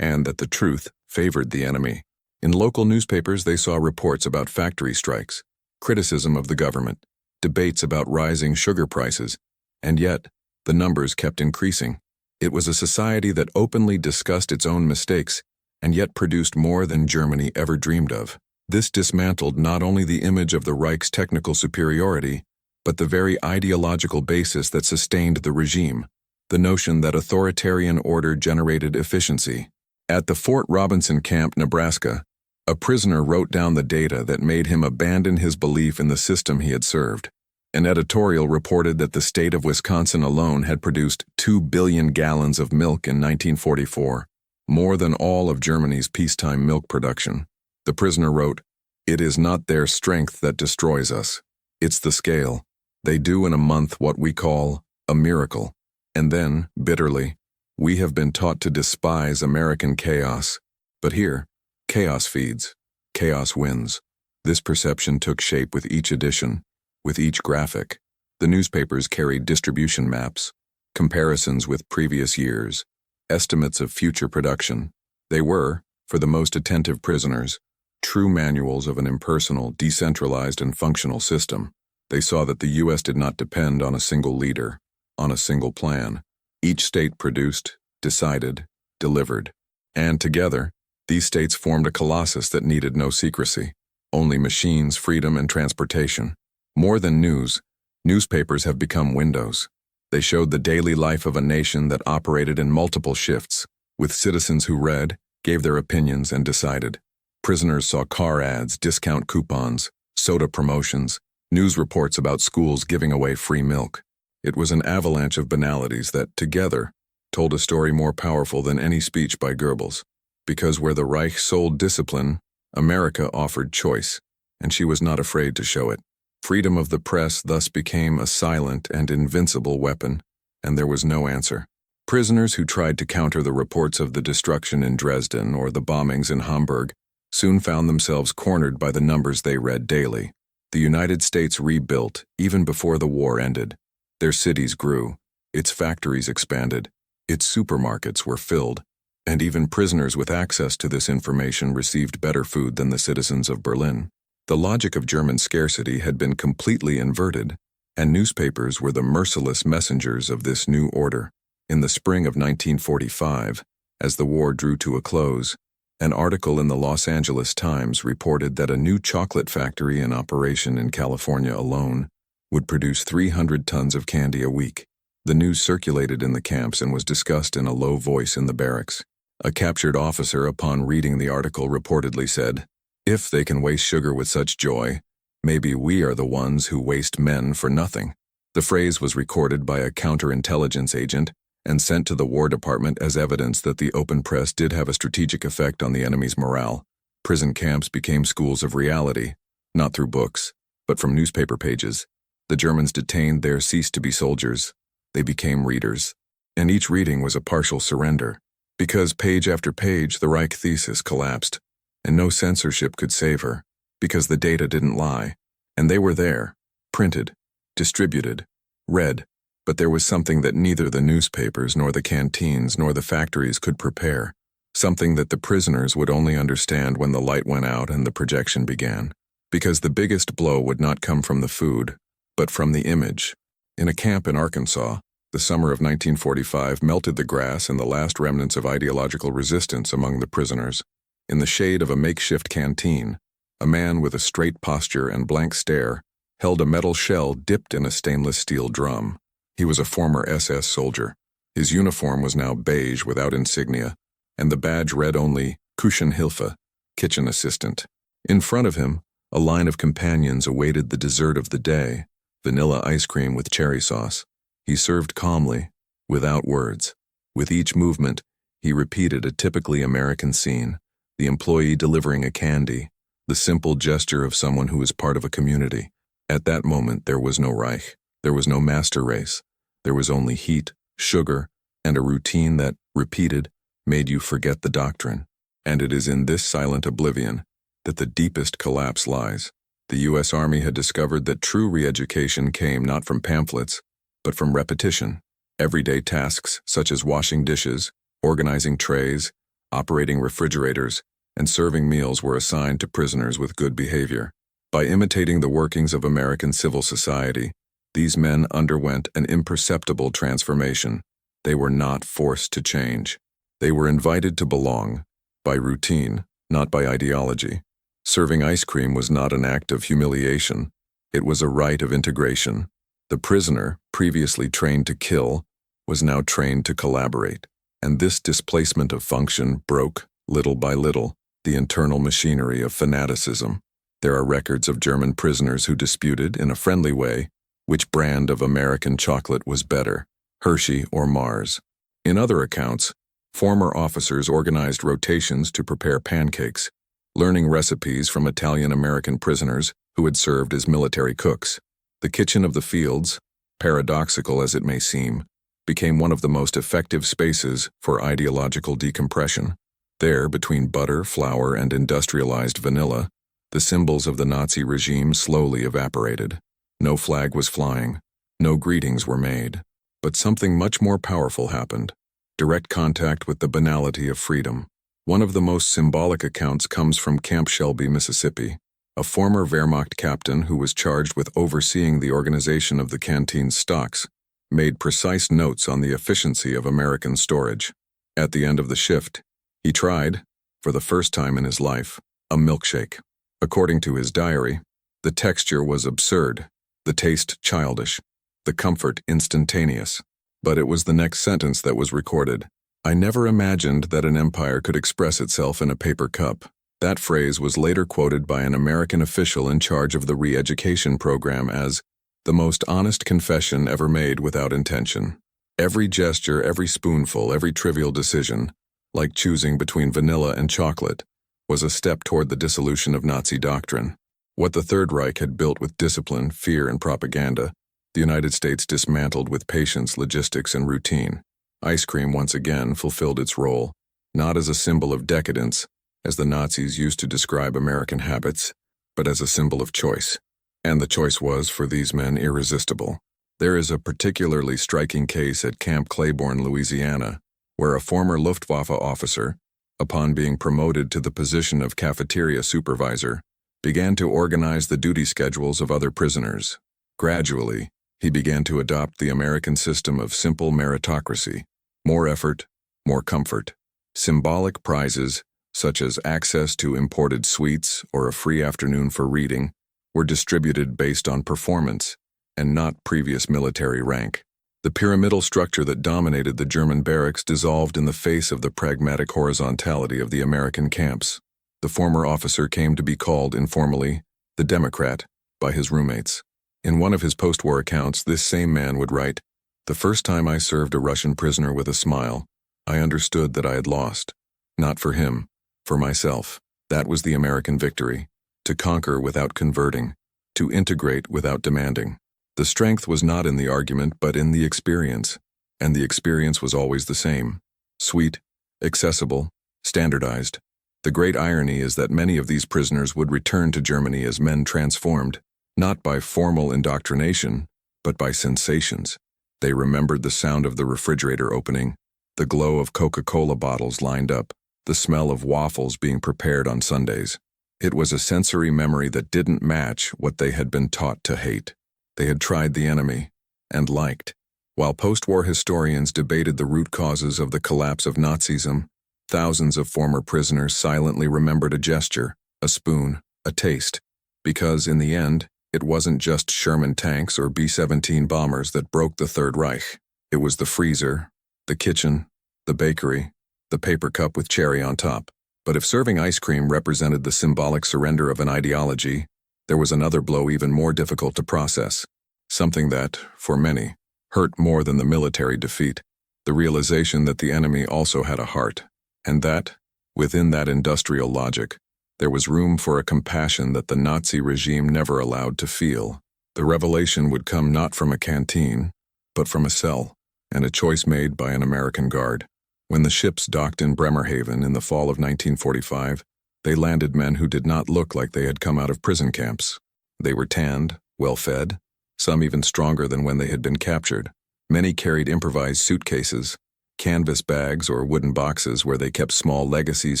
and that the truth favored the enemy. In local newspapers, they saw reports about factory strikes, criticism of the government, debates about rising sugar prices, and yet, the numbers kept increasing. It was a society that openly discussed its own mistakes, and yet produced more than Germany ever dreamed of. This dismantled not only the image of the Reich's technical superiority, but the very ideological basis that sustained the regime, the notion that authoritarian order generated efficiency. At the Fort Robinson Camp, Nebraska, a prisoner wrote down the data that made him abandon his belief in the system he had served. An editorial reported that the state of Wisconsin alone had produced 2 billion gallons of milk in 1944, more than all of Germany's peacetime milk production. The prisoner wrote, "It is not their strength that destroys us. It's the scale. They do in a month what we call a miracle." And then, bitterly, "We have been taught to despise American chaos. But here, chaos feeds, chaos wins." This perception took shape with each edition, with each graphic. The newspapers carried distribution maps, comparisons with previous years, estimates of future production. They were, for the most attentive prisoners, true manuals of an impersonal, decentralized, and functional system. They saw that the U.S. did not depend on a single leader, on a single plan. Each state produced, decided, delivered. And together, these states formed a colossus that needed no secrecy, only machines, freedom, and transportation. More than news, newspapers have become windows. They showed the daily life of a nation that operated in multiple shifts, with citizens who read, gave their opinions, and decided. Prisoners saw car ads, discount coupons, soda promotions, news reports about schools giving away free milk. It was an avalanche of banalities that, together, told a story more powerful than any speech by Goebbels. Because where the Reich sold discipline, America offered choice, and she was not afraid to show it. Freedom of the press thus became a silent and invincible weapon, and there was no answer. Prisoners who tried to counter the reports of the destruction in Dresden or the bombings in Hamburg soon found themselves cornered by the numbers they read daily. The United States rebuilt even before the war ended. Their cities grew, its factories expanded, its supermarkets were filled, and even prisoners with access to this information received better food than the citizens of Berlin. The logic of German scarcity had been completely inverted, and newspapers were the merciless messengers of this new order. In the spring of 1945, as the war drew to a close, an article in the Los Angeles Times reported that a new chocolate factory in operation in California alone would produce 300 tons of candy a week. The news circulated in the camps and was discussed in a low voice in the barracks. A captured officer, upon reading the article, reportedly said, "If they can waste sugar with such joy, maybe we are the ones who waste men for nothing." The phrase was recorded by a counterintelligence agent and sent to the War Department as evidence that the open press did have a strategic effect on the enemy's morale. Prison camps became schools of reality, not through books, but from newspaper pages. The Germans detained there ceased to be soldiers. They became readers. And each reading was a partial surrender, because page after page the Reich thesis collapsed, and no censorship could save her, because the data didn't lie, and they were there, printed, distributed, read, but there was something that neither the newspapers nor the canteens nor the factories could prepare, something that the prisoners would only understand when the light went out and the projection began, because the biggest blow would not come from the food, but from the image. In a camp in Arkansas, the summer of 1945 melted the grass and the last remnants of ideological resistance among the prisoners. In the shade of a makeshift canteen, a man with a straight posture and blank stare held a metal shell dipped in a stainless steel drum. He was a former SS soldier. His uniform was now beige without insignia, and the badge read only Küchenhilfe, kitchen assistant. In front of him, a line of companions awaited the dessert of the day, vanilla ice cream with cherry sauce. He served calmly, without words. With each movement, he repeated a typically American scene, the employee delivering a candy, the simple gesture of someone who is part of a community. At that moment, there was no Reich. There was no master race. There was only heat, sugar, and a routine that, repeated, made you forget the doctrine. And it is in this silent oblivion that the deepest collapse lies. The U.S. Army had discovered that true re-education came not from pamphlets, but from repetition. Everyday tasks such as washing dishes, organizing trays, operating refrigerators, and serving meals were assigned to prisoners with good behavior. By imitating the workings of American civil society, these men underwent an imperceptible transformation. They were not forced to change. They were invited to belong, by routine, not by ideology. Serving ice cream was not an act of humiliation. It was a rite of integration. The prisoner, previously trained to kill, was now trained to collaborate. And this displacement of function broke, little by little, the internal machinery of fanaticism. There are records of German prisoners who disputed, in a friendly way, which brand of American chocolate was better, Hershey or Mars. In other accounts, former officers organized rotations to prepare pancakes, learning recipes from Italian-American prisoners who had served as military cooks. The kitchen of the fields, paradoxical as it may seem, became one of the most effective spaces for ideological decompression. There, between butter, flour, and industrialized vanilla, the symbols of the Nazi regime slowly evaporated. No flag was flying. No greetings were made. But something much more powerful happened. Direct contact with the banality of freedom. One of the most symbolic accounts comes from Camp Shelby, Mississippi. A former Wehrmacht captain who was charged with overseeing the organization of the canteen's stocks made precise notes on the efficiency of American storage. At the end of the shift, he tried, for the first time in his life, a milkshake. According to his diary, the texture was absurd, the taste childish, the comfort instantaneous. But it was the next sentence that was recorded. "I never imagined that an empire could express itself in a paper cup." That phrase was later quoted by an American official in charge of the re-education program as the most honest confession ever made without intention. Every gesture, every spoonful, every trivial decision, like choosing between vanilla and chocolate, was a step toward the dissolution of Nazi doctrine. What the Third Reich had built with discipline, fear, and propaganda, the United States dismantled with patience, logistics, and routine. Ice cream once again fulfilled its role, not as a symbol of decadence, as the Nazis used to describe American habits, but as a symbol of choice. And the choice was, for these men, irresistible. There is a particularly striking case at Camp Claiborne, Louisiana, where a former Luftwaffe officer, upon being promoted to the position of cafeteria supervisor, began to organize the duty schedules of other prisoners. Gradually, he began to adopt the American system of simple meritocracy: more effort, more comfort. Symbolic prizes, such as access to imported sweets or a free afternoon for reading, were distributed based on performance and not previous military rank. The pyramidal structure that dominated the German barracks dissolved in the face of the pragmatic horizontality of the American camps. The former officer came to be called, informally, the Democrat, by his roommates. In one of his post-war accounts, this same man would write, "The first time I served a Russian prisoner with a smile, I understood that I had lost. Not for him, for myself. That was the American victory. To conquer without converting. To integrate without demanding." The strength was not in the argument, but in the experience. And the experience was always the same: sweet, accessible, standardized. The great irony is that many of these prisoners would return to Germany as men transformed, not by formal indoctrination, but by sensations. They remembered the sound of the refrigerator opening, the glow of Coca-Cola bottles lined up, the smell of waffles being prepared on Sundays. It was a sensory memory that didn't match what they had been taught to hate. They had tried the enemy, and liked. While post-war historians debated the root causes of the collapse of Nazism, thousands of former prisoners silently remembered a gesture, a spoon, a taste, because, in the end, it wasn't just Sherman tanks or B-17 bombers that broke the Third Reich. It was the freezer, the kitchen, the bakery, the paper cup with cherry on top. But if serving ice cream represented the symbolic surrender of an ideology, there was another blow even more difficult to process, something that, for many, hurt more than the military defeat: the realization that the enemy also had a heart, and that, within that industrial logic, there was room for a compassion that the Nazi regime never allowed to feel. The revelation would come not from a canteen, but from a cell, and a choice made by an American guard. When the ships docked in Bremerhaven in the fall of 1945, they landed men who did not look like they had come out of prison camps. They were tanned, well-fed, some even stronger than when they had been captured. Many carried improvised suitcases, canvas bags or wooden boxes where they kept small legacies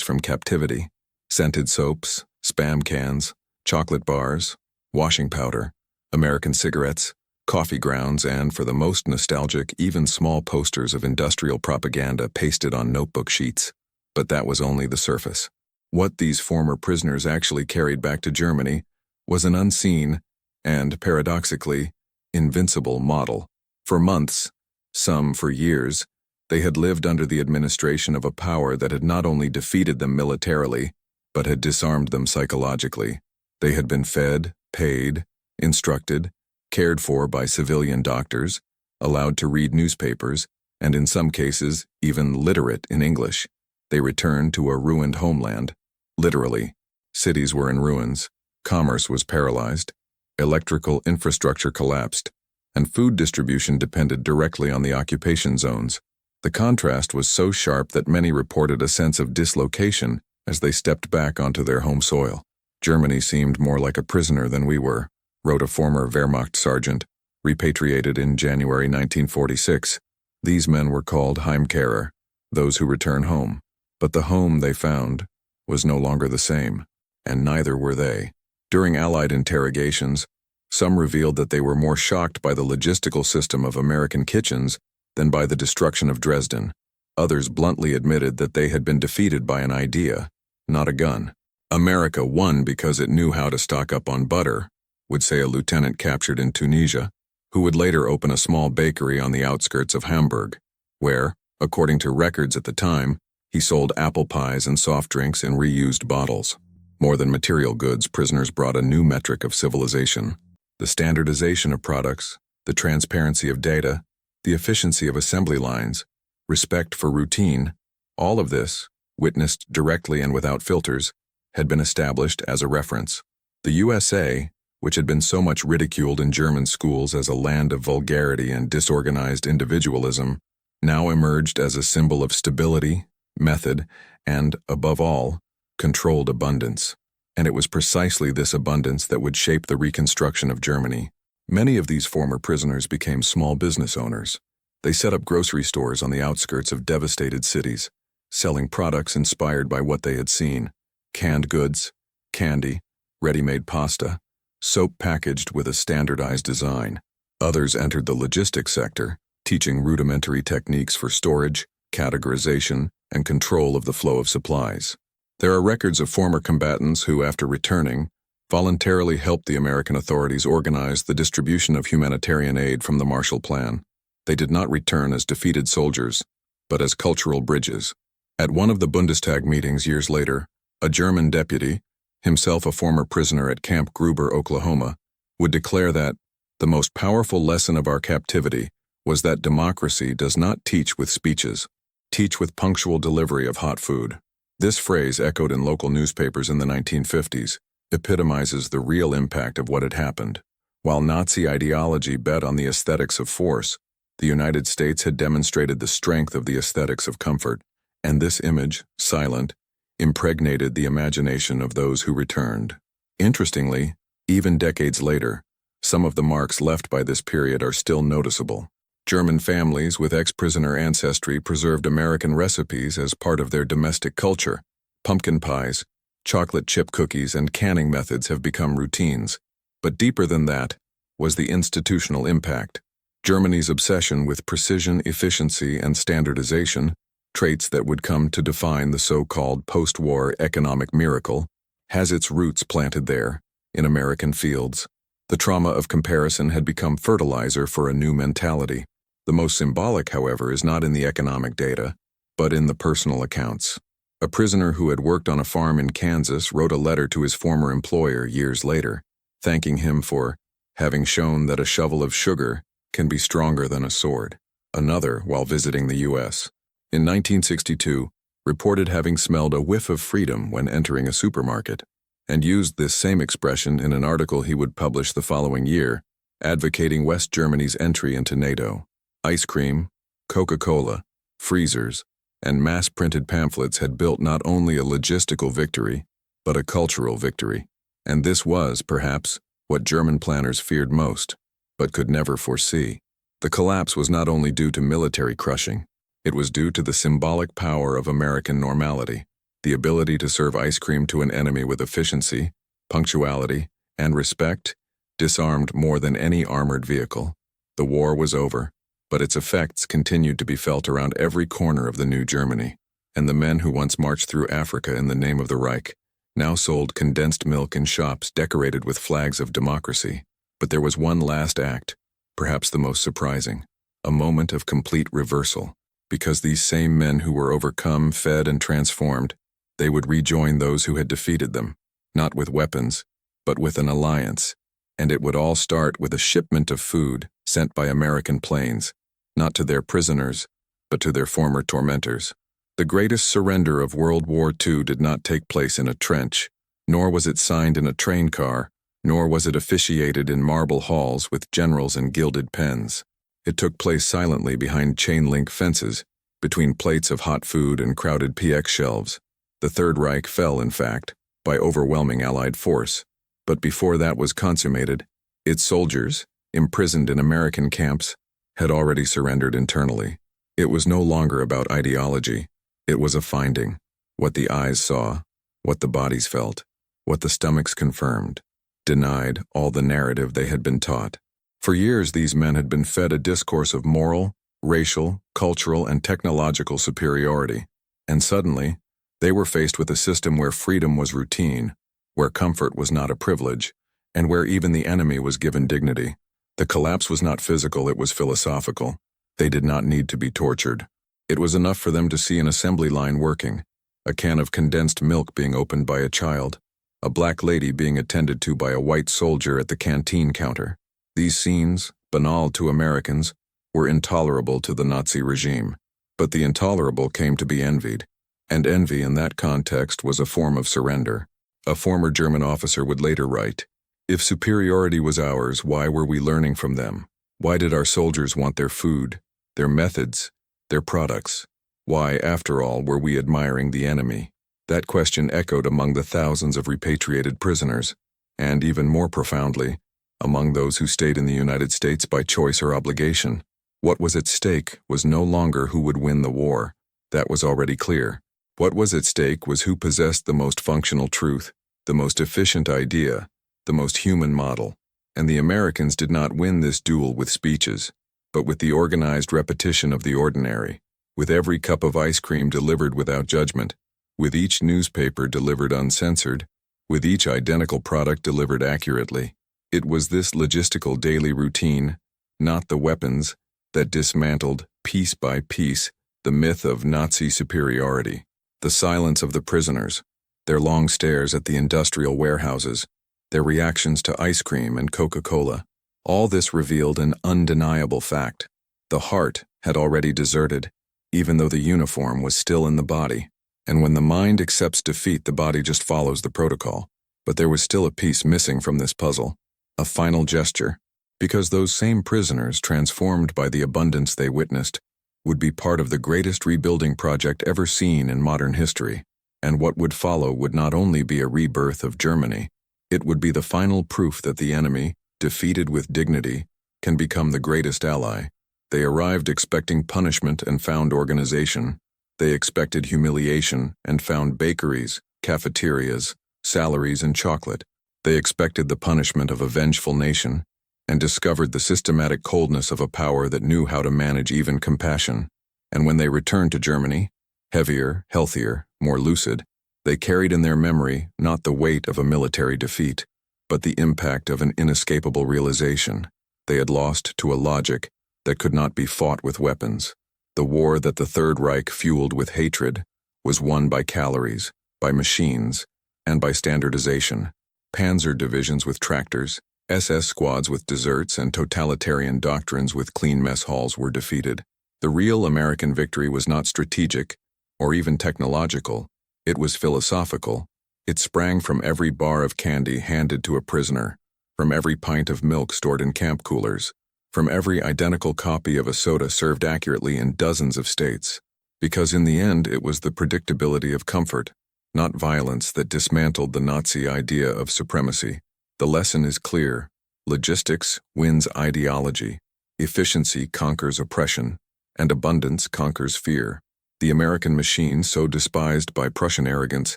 from captivity: scented soaps, Spam cans, chocolate bars, washing powder, American cigarettes, coffee grounds, and, for the most nostalgic, even small posters of industrial propaganda pasted on notebook sheets. But that was only the surface. What these former prisoners actually carried back to Germany was an unseen and, paradoxically, invincible model. For months, some for years, they had lived under the administration of a power that had not only defeated them militarily, but had disarmed them psychologically. They had been fed, paid, instructed, cared for by civilian doctors, allowed to read newspapers, and in some cases, even literate in English. They returned to a ruined homeland. Literally, cities were in ruins, commerce was paralyzed, electrical infrastructure collapsed, and food distribution depended directly on the occupation zones. The contrast was so sharp that many reported a sense of dislocation as they stepped back onto their home soil. "Germany seemed more like a prisoner than we were," wrote a former Wehrmacht sergeant, repatriated in January 1946. These men were called Heimkehrer, those who return home. But the home they found was no longer the same, and neither were they. During Allied interrogations, some revealed that they were more shocked by the logistical system of American kitchens than by the destruction of Dresden. Others bluntly admitted that they had been defeated by an idea, not a gun. "America won because it knew how to stock up on butter," would say a lieutenant captured in Tunisia, who would later open a small bakery on the outskirts of Hamburg, where, according to records at the time, he sold apple pies and soft drinks in reused bottles. More than material goods, prisoners brought a new metric of civilization: the standardization of products, the transparency of data, the efficiency of assembly lines, respect for routine. All of this, witnessed directly and without filters, had been established as a reference. The USA, which had been so much ridiculed in German schools as a land of vulgarity and disorganized individualism, now emerged as a symbol of stability, method, and, above all, controlled abundance. And it was precisely this abundance that would shape the reconstruction of Germany. Many of these former prisoners became small business owners. They set up grocery stores on the outskirts of devastated cities, selling products inspired by what they had seen: canned goods, candy, ready-made pasta, soap packaged with a standardized design. Others entered the logistics sector, teaching rudimentary techniques for storage, categorization, and control of the flow of supplies. There are records of former combatants who, after returning, voluntarily helped the American authorities organize the distribution of humanitarian aid from the Marshall Plan. They did not return as defeated soldiers, but as cultural bridges. At one of the Bundestag meetings years later, a German deputy, himself a former prisoner at Camp Gruber, Oklahoma, would declare that the most powerful lesson of our captivity was that democracy does not teach with speeches, teach with punctual delivery of hot food. This phrase, echoed in local newspapers in the 1950s, epitomizes the real impact of what had happened. While Nazi ideology bet on the aesthetics of force, the United States had demonstrated the strength of the aesthetics of comfort, and this image, silent, impregnated the imagination of those who returned. Interestingly, even decades later, some of the marks left by this period are still noticeable. German families with ex-prisoner ancestry preserved American recipes as part of their domestic culture. Pumpkin pies, chocolate chip cookies, and canning methods have become routines. But deeper than that was the institutional impact. Germany's obsession with precision, efficiency, and standardization, traits that would come to define the so-called post-war economic miracle, has its roots planted there, in American fields. The trauma of comparison had become fertilizer for a new mentality. The most symbolic, however, is not in the economic data, but in the personal accounts. A prisoner who had worked on a farm in Kansas wrote a letter to his former employer years later, thanking him for having shown that a shovel of sugar can be stronger than a sword. Another, while visiting the U.S., in 1962, reported having smelled a whiff of freedom when entering a supermarket, and used this same expression in an article he would publish the following year, advocating West Germany's entry into NATO. Ice cream, Coca-Cola, freezers, and mass-printed pamphlets had built not only a logistical victory, but a cultural victory. And this was, perhaps, what German planners feared most, but could never foresee. The collapse was not only due to military crushing, it was due to the symbolic power of American normality, the ability to serve ice cream to an enemy with efficiency, punctuality, and respect, disarmed more than any armored vehicle. The war was over, but its effects continued to be felt around every corner of the new Germany, and the men who once marched through Africa in the name of the Reich now sold condensed milk in shops decorated with flags of democracy. But there was one last act, perhaps the most surprising, a moment of complete reversal. Because these same men who were overcome, fed, and transformed, they would rejoin those who had defeated them, not with weapons, but with an alliance, and it would all start with a shipment of food sent by American planes, not to their prisoners, but to their former tormentors. The greatest surrender of World War II did not take place in a trench, nor was it signed in a train car, nor was it officiated in marble halls with generals and gilded pens. It took place silently behind chain-link fences, between plates of hot food and crowded PX shelves. The Third Reich fell, in fact, by overwhelming Allied force. But before that was consummated, its soldiers, imprisoned in American camps, had already surrendered internally. It was no longer about ideology. It was a finding. What the eyes saw, what the bodies felt, what the stomachs confirmed, denied all the narrative they had been taught. For years, these men had been fed a discourse of moral, racial, cultural, and technological superiority. And suddenly, they were faced with a system where freedom was routine, where comfort was not a privilege, and where even the enemy was given dignity. The collapse was not physical, it was philosophical. They did not need to be tortured. It was enough for them to see an assembly line working, a can of condensed milk being opened by a child, a black lady being attended to by a white soldier at the canteen counter. These scenes, banal to Americans, were intolerable to the Nazi regime. But the intolerable came to be envied, and envy in that context was a form of surrender. A former German officer would later write, "If superiority was ours, why were we learning from them? Why did our soldiers want their food, their methods, their products? Why, after all, were we admiring the enemy?" That question echoed among the thousands of repatriated prisoners, and even more profoundly, among those who stayed in the United States by choice or obligation. What was at stake was no longer who would win the war. That was already clear. What was at stake was who possessed the most functional truth, the most efficient idea, the most human model. And the Americans did not win this duel with speeches, but with the organized repetition of the ordinary, with every cup of ice cream delivered without judgment, with each newspaper delivered uncensored, with each identical product delivered accurately. It was this logistical daily routine, not the weapons, that dismantled, piece by piece, the myth of Nazi superiority. The silence of the prisoners, their long stares at the industrial warehouses, their reactions to ice cream and Coca-Cola, all this revealed an undeniable fact. The heart had already deserted, even though the uniform was still in the body. And when the mind accepts defeat, the body just follows the protocol. But there was still a piece missing from this puzzle, a final gesture, because those same prisoners, transformed by the abundance they witnessed, would be part of the greatest rebuilding project ever seen in modern history. And what would follow would not only be a rebirth of Germany, it would be the final proof that the enemy, defeated with dignity, can become the greatest ally. They arrived expecting punishment and found organization. They expected humiliation and found bakeries, cafeterias, salaries, and chocolate. They expected the punishment of a vengeful nation and discovered the systematic coldness of a power that knew how to manage even compassion. And when they returned to Germany, heavier, healthier, more lucid, they carried in their memory not the weight of a military defeat, but the impact of an inescapable realization. They had lost to a logic that could not be fought with weapons. The war that the Third Reich fueled with hatred was won by calories, by machines, and by standardization. Panzer divisions with tractors, SS squads with desserts, and totalitarian doctrines with clean mess halls were defeated. The real American victory was not strategic or even technological. It was philosophical. It sprang from every bar of candy handed to a prisoner, from every pint of milk stored in camp coolers, from every identical copy of a soda served accurately in dozens of states. Because in the end, it was the predictability of comfort, not violence, that dismantled the Nazi idea of supremacy. The lesson is clear. Logistics wins ideology. Efficiency conquers oppression, and abundance conquers fear. The American machine, so despised by Prussian arrogance,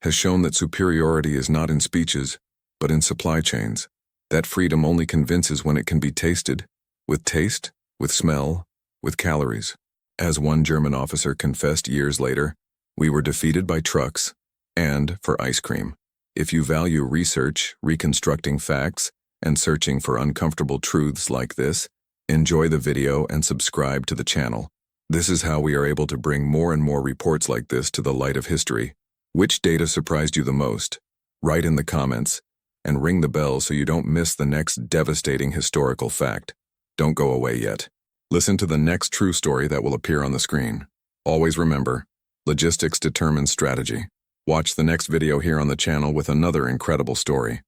has shown that superiority is not in speeches, but in supply chains. That freedom only convinces when it can be tasted, with taste, with smell, with calories. As one German officer confessed years later, "We were defeated by trucks and for ice cream." If you value research, reconstructing facts, and searching for uncomfortable truths like this, enjoy the video and subscribe to the channel. This is how we are able to bring more and more reports like this to the light of history. Which data surprised you the most? Write in the comments, and ring the bell so you don't miss the next devastating historical fact. Don't go away yet. Listen to the next true story that will appear on the screen. Always remember, logistics determines strategy. Watch the next video here on the channel with another incredible story.